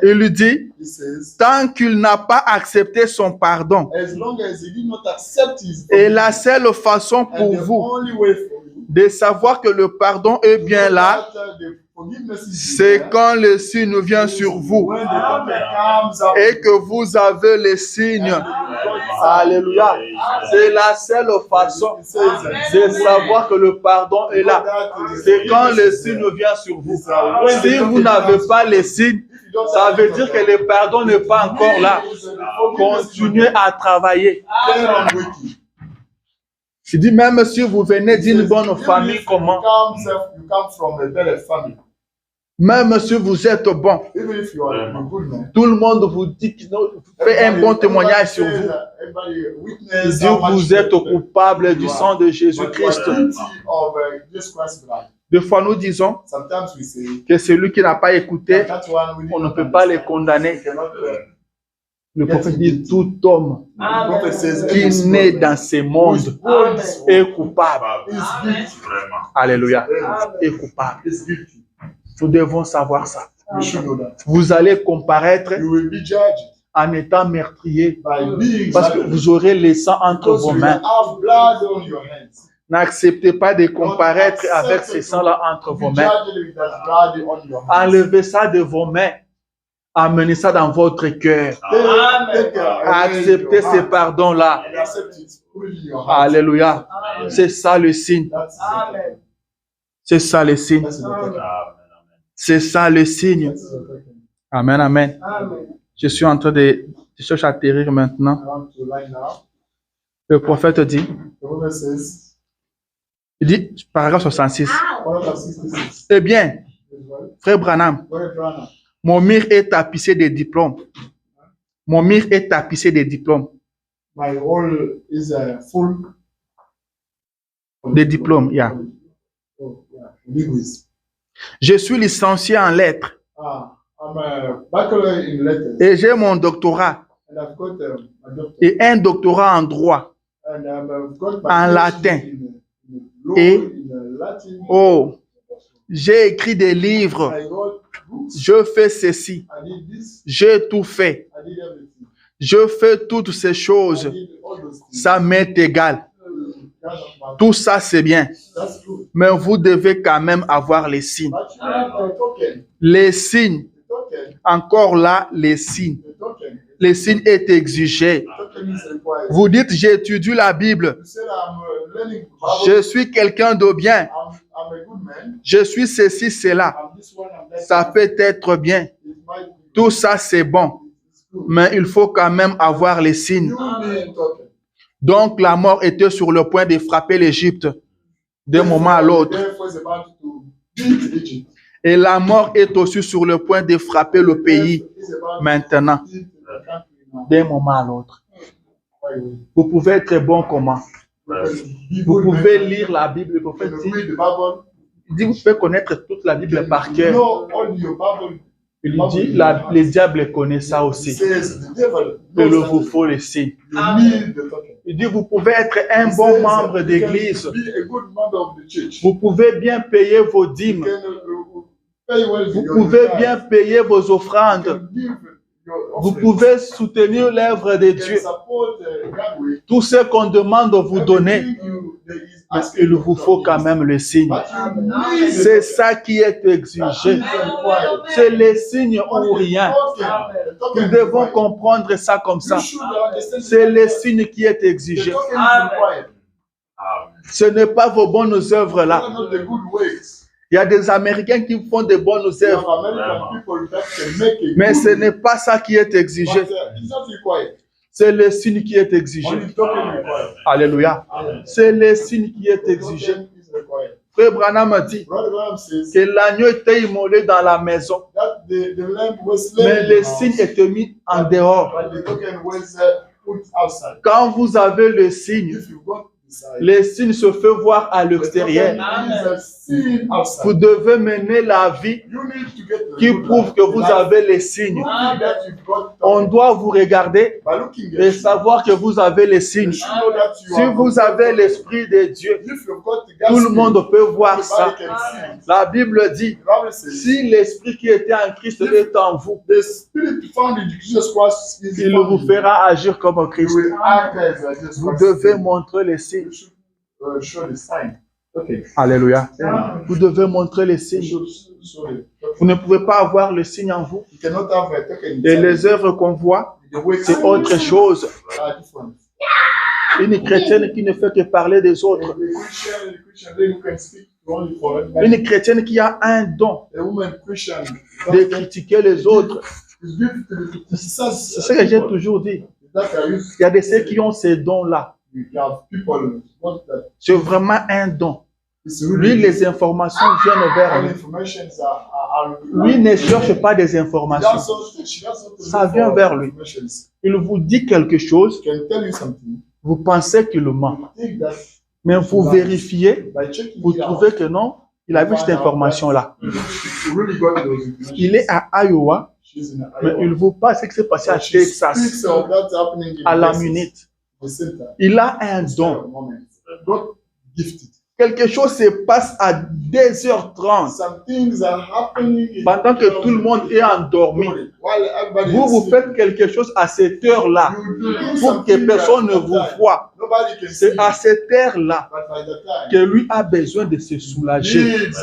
Il lui dit, He says, tant qu'il n'a pas accepté son pardon, as long as he did not accept his et la seule façon pour and the vous only way for you de savoir que le pardon est bien là, that, the forgiveness is c'est there, quand le signe vient sur vous when the topic comes up et que vous avez les signes. and the Alléluia. C'est la seule façon de savoir que le pardon est là. C'est quand le signe vient sur vous. Si vous n'avez pas les signes, ça veut dire que le pardon n'est pas encore là. Continuez à travailler. Je dis même si vous venez d'une bonne famille, comment? You come from a better family. Même si vous êtes bon, Even if you are a good man. tout le monde vous dit qu'il fait un bon témoignage sur vous. Il dit que vous êtes coupable du sang de Jésus-Christ. Des fois, nous disons Sometimes we say que celui qui n'a pas écouté, that one we on ne peut pas les condamner. Le prophète dit tout homme qui naît dans ce monde est coupable. Alléluia. Est coupable. Nous devons savoir ça. We should know that. Vous allez comparaître You will be judged en étant meurtrier by being parce que vous aurez le sang entre because vos you mains. have blood on your hands. N'acceptez pas de comparaître avec ce sang-là entre vos Be mains. judged with that blood on your hands. Enlevez ça de vos mains. Amenez ça dans votre cœur. Acceptez ce pardon-là. And accept it. Put it in your heart. Alléluia. C'est ça le signe. That's C'est ça le signe. the token. C'est ça le signe. That's the token. Amen, amen. Je suis en train de chercher à atterrir maintenant. I want to line now. Le prophète dit, The prophet says, il dit, paragraphe 66. 166. Eh bien, As well. frère Branham, Brother Branham, mon mur est tapissé de diplômes. Mon mur est tapissé de diplômes. my wall is full De diplômes, yeah. Oh, yeah. Degrees. Je suis licencié en lettres I'm a bachelor in letters, et j'ai mon doctorat and I've got my doctor, et un doctorat en droit. and I've got my En PhD latin. in law, Et- in Latin. Oh, j'ai écrit des livres. I wrote books. Je fais ceci. I did this. J'ai tout fait. I did everything. Je fais toutes ces I choses. did all those things. Ça m'est égal. Kind of my- Tout ça, c'est bien. That's true. Mais vous devez quand même avoir les signes. But you have the token. Les signes. The token. Encore là, les signes. The token. Les signes est exigé. The token is required. Vous dites, j'étudie la Bible. You said I'm learning Je Bible. suis quelqu'un de bien. I'm a good man. Je suis ceci, cela. I'm this one. I'm that. Ça peut être bien. It might be. Tout ça, c'est bon. It's good. Mais il faut quand même avoir les signes. You need token. Donc, la mort était sur le point de frapper l'Égypte d'un moment à l'autre. Therefore, it's about to beat Egypt. Et la mort est aussi sur le point de frapper le pays It's about maintenant, to beat the country now. d'un moment à l'autre. Why we- Vous pouvez être bon comment? because be Vous good pouvez man. lire la Bible. Le When prophète you dit, read the Bible, il dit, vous pouvez connaître toute la Bible par you cœur. know all your Bible. Il dit, les diables connaissent ça It aussi. says the devil Il knows vous that faut les signes. you need the token. Il dit, vous pouvez être un It bon says membre that you d'église. can be a good member of the church. Vous pouvez bien payer vos You dîmes. can pay well Vous your pouvez tithe. bien payer vos You offrandes. can give your Vous offering. pouvez soutenir l'œuvre de You can Dieu. support Yahweh. Tout ce qu'on demande de vous donner, Everything there is mais asking il vous faut quand même le signe. But you need C'est ça qui est exigé. C'est les signes ou rien. Nous devons comprendre ça comme ça. C'est les signes qui est exigé. Ce n'est pas vos bonnes œuvres là. Il y a des Américains qui font de bonnes We have œuvres, American people that can make a mais good ce n'est pas ça qui est exigé. but it's not required. C'est le signe qui est exigé. Only token required. Alléluia. Amen. C'est le signe qui est exigé. Token is required. Frère Branham a dit Brother Branham says que l'agneau était immolé dans la maison, that the lamb was mais slain in le the signe house, était mis en dehors. but the token was put outside. Quand vous avez le signe, If you got inside, le signe se fait voir à the token l'extérieur. is seen outside. Vous devez mener la vie You need to get the qui good prouve life. que vous Life avez les signes. proving that you've got On token. doit vous regarder By looking at et you, savoir que vous avez les you signes. should know that you Si are vous got avez token. l'Esprit de Dieu, If you've got the tout le gospel, monde peut voir ça. everybody can see it. La Bible dit, The Bible says, si l'Esprit qui était en Christ est en vous, the spirit found in Jesus Christ is il found vous in you. fera agir comme You Christ. will act as Jesus Vous Christ. devez montrer les signes. You should show the sign. Okay. Alléluia. Vous devez montrer les You signes. should show the Vous token. ne pouvez pas avoir le signe en vous. You cannot have a token. Et les œuvres qu'on voit, The way c'est autre chose. are different. Une chrétienne qui ne fait que parler des autres. The Christian lady who can speak only for men. Une chrétienne qui a un don A woman Christian de critiquer les autres. is gifted to criticize C'est ce que j'ai people. toujours dit. That are used. Il y a des ceux qui ont ces dons-là. You have people want that. C'est vraiment un don. It's Lui, really les informations viennent vers all lui. informations are Lui ne cherche pas des informations. Ça vient vers lui. Il vous dit quelque chose, Can tell you something. vous pensez qu'il ment. You think that Mais vous vérifiez, by checking vous it out, trouvez que non, il a vu cette information-là. you really got those information. Il est à Iowa, She's in mais Iowa. il vous parle de ce qui s'est passé à But she Texas, speaks of that happening in à la Texas, minute. the center. Il a un don. Moment. God gifted. Quelque chose se passe à 2h30, Some things are happening in pendant que tout le monde est endormi. while everybody Vous, is vous sleeping. faites quelque chose à cette heure-là, You do pour que something personne ne at vous that time. voie. Nobody can see C'est à cette heure-là but by the time que lui a besoin de se soulager. needs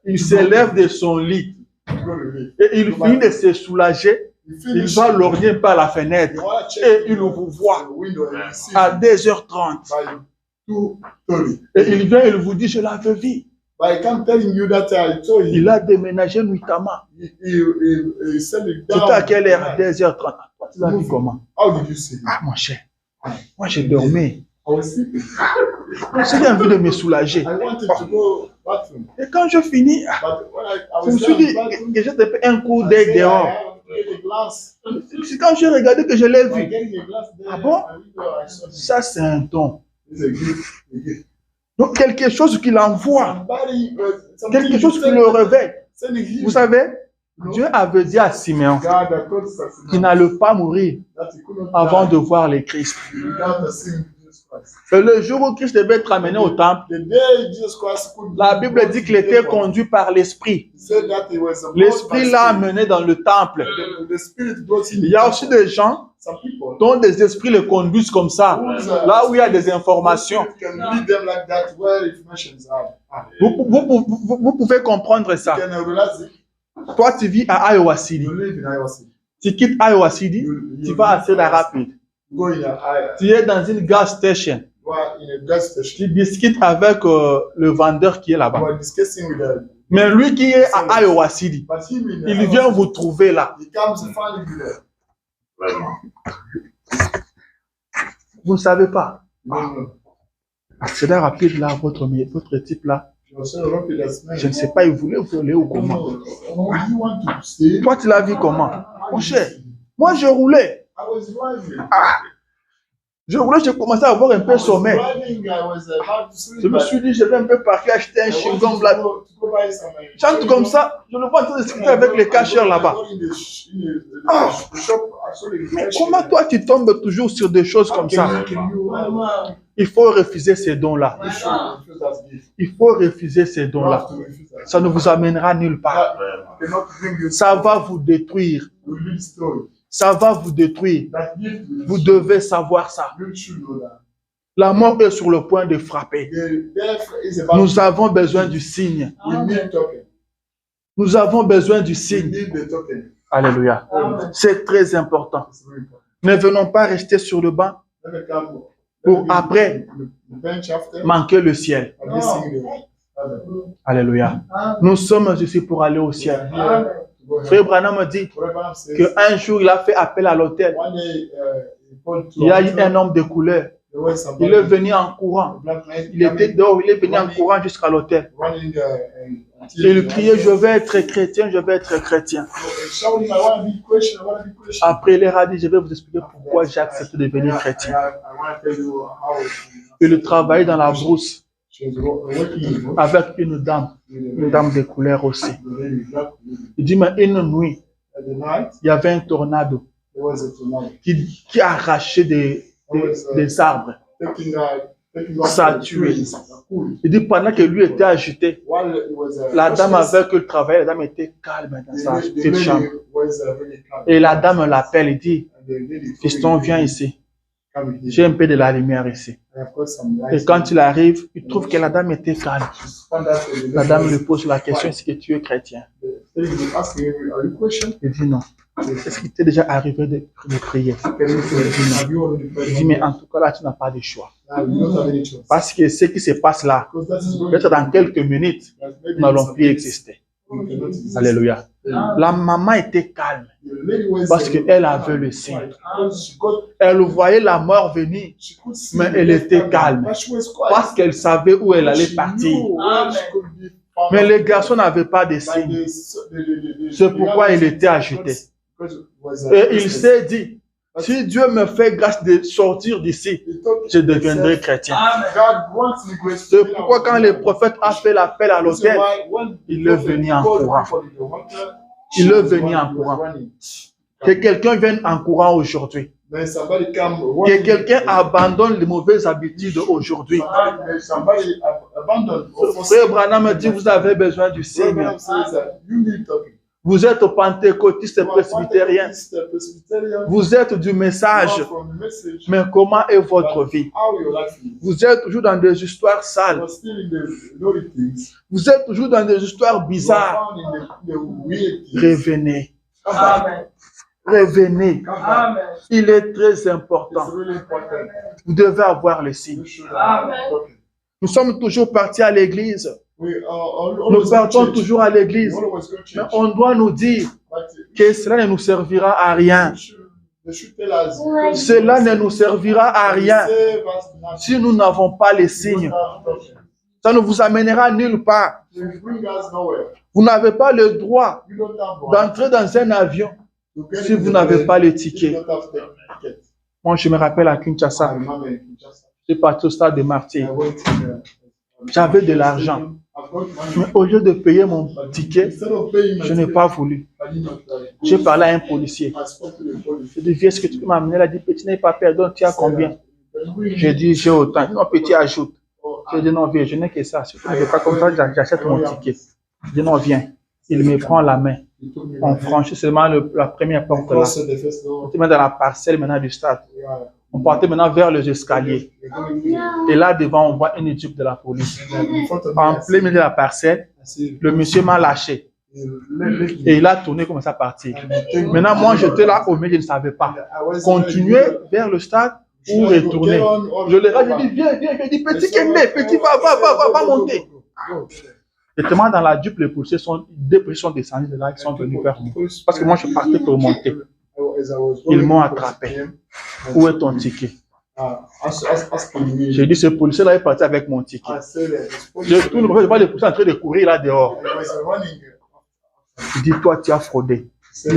Il s'élève de son lit to go to bed. et il finit de se soulager. You Il finish, va lorgner par la fenêtre you wanna check et il vous voit the window and you see à 2h30. by 2:30. Et il vient, il vous dit, je l'avais vu. But I can't telling you that I told Il you. a déménagé nuitamment. He said it down. C'était à quelle heure? 2h30. Toi, tu l'as vu comment? How did you see it? Ah, mon cher. Moi, j'ai dormi. I was sleeping. J'ai envie de me soulager. I wanted to go bathroom. Et quand je finis, But when I je me was suis down dit in the bathroom, que je te fais un coup I d'œil said, I dehors. have to get a glass. C'est quand j'ai regardé que je l'ai By vu. getting a glass there, Ah bon? I window, I saw it. Ça, c'est un don. It's a gift. A gift. Donc, quelque chose qui l'envoie. Somebody, Quelque chose qui le réveille. sending him. Vous savez, Dieu avait dit à Simeon God that told us qu'il n'allait pas mourir that he could not avant die de voir le Christ. without the sin of Jesus Christ. Et le jour où Christ devait être amené au temple, The day Jesus Christ could la Bible dit qu'il était conduit par l'Esprit. He said that he was a L'Esprit l'a amené dans le temple. The Spirit brought him. Il y a aussi des gens Some people dont des esprits les conduisent comme ça. Là où il y a des informations. the Spirit can lead them like that where informations are. Vous pouvez comprendre You ça. can realize it. Toi, tu vis à Iowa City. You live in Iowa City. Tu quittes Iowa City, tu vas à Cedar Rapids. You go in a Tu es dans une gas station. you are in a gas station. Tu discutes avec le vendeur qui est You là-bas. are discussing with them. Mais lui qui est à Iowa City, But him in il Iowa vient City, vous trouver là. he comes to find you there. Vous ne savez pas. No, no. À Cedar Rapids, là, votre type là, You are so rapid as man. je ne sais pas, il voulait voler ou comment. No. Oh, you want to stay? Toi, tu l'as vu comment? Mon cher, moi, je roulais. I was driving. Je roulais, j'ai commencé à avoir un peu sommeil. Driving, I was hard to sleep. Je me suis dit, je vais un peu parquer, acheter un chewing-gum là. Chante comme ça, je le vois en train de discuter avec les cacheurs là-bas. Mais comment toi tu tombes toujours sur des choses comme ça? Il faut refuser ces dons-là. Il faut refuser ces dons-là. Ça ne vous amènera nulle part. Ça va vous détruire. Ça va vous détruire. Vous devez savoir ça. La mort est sur le point de frapper. Nous avons besoin du signe. Nous avons besoin du signe. Alléluia. C'est très important. Ne venons pas rester sur le banc pour après manquer le ciel. Alléluia. Nous sommes ici pour aller au ciel. Frère Branham me dit qu'un jour, il a fait appel à l'hôtel. Il y a eu un homme de couleur. Il est venu en courant. Il était dehors, il est venu en courant jusqu'à l'hôtel. Il criait, je vais être chrétien, je vais être chrétien. Après, il a dit, je vais vous expliquer pourquoi j'ai accepté de devenir chrétien. Il travaillait dans la brousse avec une dame de couleur aussi. Il dit, mais une nuit, il y avait un tornado qui arrachait des arbres. Ça a tué. Il dit, pendant que lui était agité, la dame avec qui il travaillait, la dame était calme dans sa petite chambre. Et la dame l'appelle et dit, fiston, viens ici. J'ai un peu de la lumière ici. Et quand il arrive, il trouve que la dame était calme. La dame lui pose la question, est-ce que tu es chrétien? Il dit non. Est-ce qu'il t'est déjà arrivé de prier? Il dit, mais en tout cas là, tu n'as pas de choix. Parce que ce qui se passe là, peut-être dans quelques minutes, nous n'allons plus exister. Alléluia. La maman était calme parce qu'elle avait le signe. Elle voyait la mort venir, mais elle était calme parce qu'elle savait où elle allait partir. Mais les garçons n'avaient pas de signe. C'est pourquoi il était agité. Et il s'est dit, si Dieu me fait grâce de sortir d'ici, je deviendrai chrétien. C'est pourquoi quand le prophète a fait l'appel à l'hôtel, il est venu en courant. Il est venu en courant. Que quelqu'un vienne en courant aujourd'hui. Que quelqu'un abandonne les mauvaises habitudes aujourd'hui. Frère Branham me dit, vous avez besoin du Seigneur. Vous êtes pentecôtiste presbytérien. Vous êtes du message. Mais comment est votre vie? Vous êtes toujours dans des histoires sales. Vous êtes toujours dans des histoires bizarres. Revenez. Revenez. Il est très important. Vous devez avoir le signe. Nous sommes toujours partis à l'église. Nous partons toujours à l'église. Mais on doit nous dire que cela ne nous servira à rien. Cela ne nous servira à rien si nous n'avons pas les signes. Ça ne vous amènera nulle part. Vous n'avez pas le droit d'entrer dans un avion si vous n'avez pas le ticket. Moi, je me rappelle à Kinshasa. Je suis parti au stade de Martyrs. J'avais de l'argent. Mais au lieu de payer mon ticket, je n'ai pas voulu. J'ai parlé à un policier. Je lui ai dit, est-ce que tu peux m'amener? Il a dit, petit, n'aie pas peur, donc tu as combien? J'ai dit, j'ai autant. Non, petit, ajoute. J'ai dit, non, viens, je n'ai que ça. Si tu ne veux pas comme ça, j'achète mon ticket. Je dis, non, viens. Il me prend la main. On franchit seulement la première porte là. On était dans la parcelle maintenant du stade. On partait maintenant vers les escaliers. Et là devant, on voit une jeep de la police. En plein milieu de la parcelle, le monsieur m'a lâché. Et il a tourné comme ça à partir. Maintenant, moi, j'étais là au milieu, je ne savais pas. Continuer vers le stade ou retourner. Je leur ai dit, viens. Je dis, petit Kembe, petit, va monter. Exactement dans la jeep, les policiers sont descendus de là, ils sont venus vers moi. Parce que moi, je partais pour monter. Ils m'ont attrapé. Où est ton ticket? J'ai dit, ce policier-là est parti avec mon ticket. Je tourne, je vois les policiers en train de courir là dehors. Je dis, toi, tu as fraudé.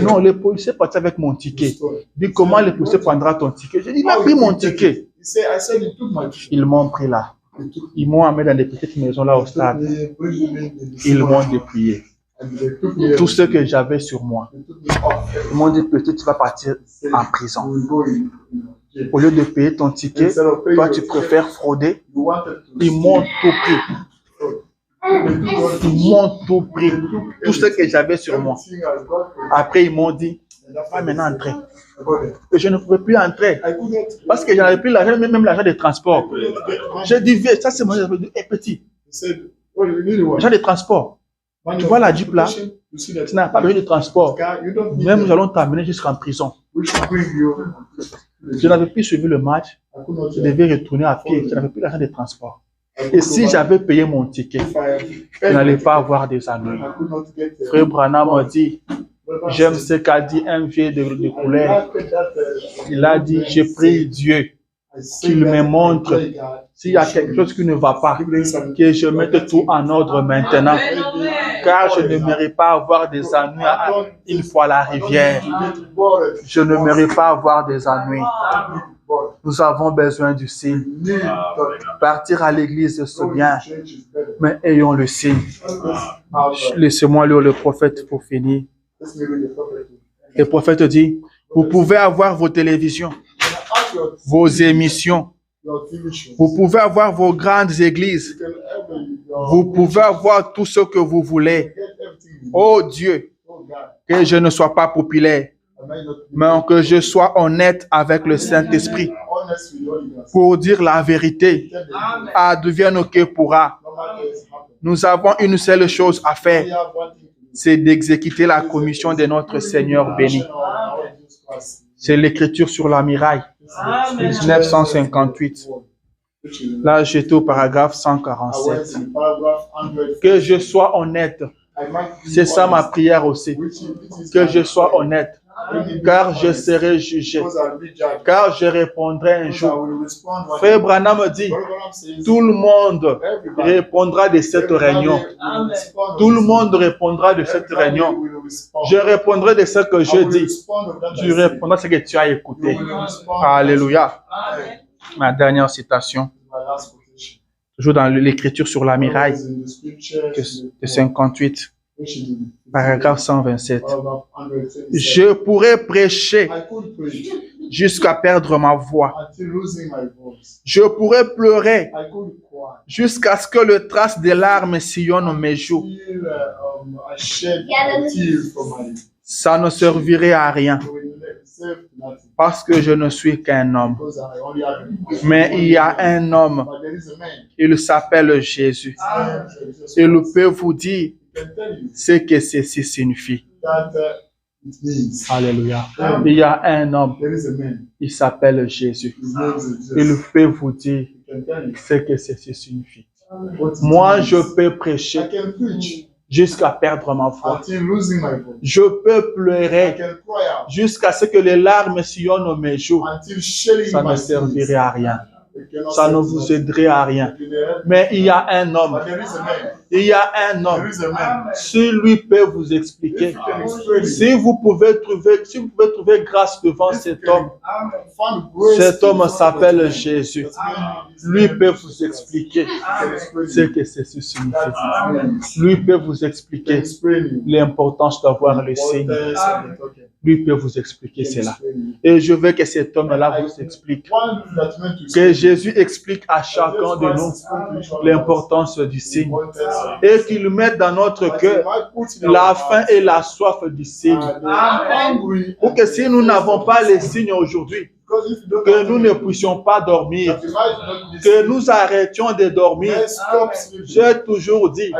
Non, le policier est parti avec mon ticket. Je dis, comment le policier prendra ton ticket? J'ai dit, il a pris mon ticket. Ils m'ont pris là. Ils m'ont amené dans des petites maisons là au stade. Ils m'ont dépouillé. Tout ce que j'avais sur moi. Ils m'ont dit, petit, tu vas partir en prison. Au lieu de payer ton ticket, toi tu préfères frauder. Ils m'ont tout pris. Ils m'ont tout pris. Tout ce que j'avais sur moi. Après, ils m'ont dit, va maintenant entrer. Et je ne pouvais plus entrer. Parce que je n'avais plus l'argent, même l'argent de transport. J'ai dit, viens, ça c'est mon petit. L'argent de transport. Tu vois la Jeep là, tu n'as pas besoin de transport. Même nous allons t'amener jusqu'en prison. Je n'avais plus suivi le match. Je devais retourner à pied. Je n'avais plus l'argent de transport. Et si j'avais payé mon ticket, je n'allais pas avoir des ennuis. Frère Branham m'a dit, j'aime ce qu'a dit un vieux de couleur. Il a dit, je prie Dieu qu'il me montre s'il y a quelque chose qui ne va pas, que je mette tout en ordre maintenant. Car je n'aimerais pas avoir des ennuis une fois à la rivière. Je n'aimerais pas avoir des ennuis. Nous avons besoin du signe. Partir à l'église, c'est bien, mais ayons le signe. Laissez-moi lire le prophète pour finir. Le prophète dit, vous pouvez avoir vos télévisions, vos émissions, vous pouvez avoir vos grandes églises, vous pouvez avoir tout ce que vous voulez. Oh Dieu, que je ne sois pas populaire, mais que je sois honnête avec le Saint-Esprit pour dire la vérité. Advienne que pourra. Nous avons une seule chose à faire, c'est d'exécuter la commission de notre Seigneur béni. C'est l'écriture sur la muraille, 1958. Là, j'étais au paragraphe 147. Que je sois honnête. C'est ça ma prière aussi. Que je sois honnête. Car je serai jugé. Car je répondrai un jour. Frère Branham me dit, tout le monde répondra de cette réunion. Tout le monde répondra de cette réunion. Je répondrai de ce que je dis. Tu répondras de ce que tu as écouté. Alléluia. Ma dernière citation, toujours dans l'écriture sur la muraille de 58, paragraphe 127. Je pourrais prêcher jusqu'à perdre ma voix. Je pourrais pleurer jusqu'à ce que le trace des larmes sillonne mes joues. Ça ne servirait à rien parce que je ne suis qu'un homme. Mais il y a un homme, il s'appelle Jésus. Il peut vous dire ce que ceci signifie. Alléluia. Il y a un homme, il s'appelle Jésus. Il peut vous dire ce que ceci signifie. Moi, je peux prêcher jusqu'à perdre ma foi. Je peux pleurer jusqu'à ce que les larmes sillonnent mes joues. Ça ne servirait à rien. Ça ne vous aiderait à rien. Mais il y a un homme. Il y a un homme. Si lui peut vous expliquer. Si vous pouvez trouver grâce devant cet homme s'appelle Jésus. Lui peut vous expliquer ce que ceci signifie. Lui peut vous expliquer l'importance d'avoir le signe. Lui peut vous expliquer cela. Et je veux que cet homme-là vous explique. Que Jésus explique à chacun de nous l'importance du signe. Et qu'il mette dans notre cœur la faim et la soif du signe. Pour que si nous n'avons pas les signes aujourd'hui, que nous ne puissions pas dormir, que nous arrêtions de dormir. J'ai toujours dit,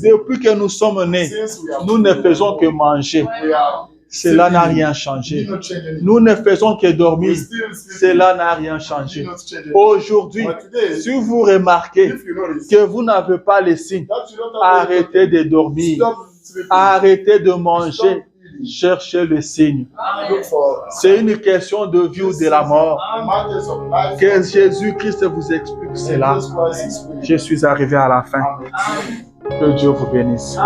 depuis que nous sommes nés, nous ne faisons que manger. Cela n'a rien changé. Nous ne faisons que dormir. Cela n'a rien changé. Aujourd'hui, si vous remarquez que vous n'avez pas les signes, arrêtez de dormir. Arrêtez de manger. Cherchez le signe. C'est une question de vie ou de la mort. Que Jésus-Christ vous explique cela. Je suis arrivé à la fin. Que Dieu vous bénisse.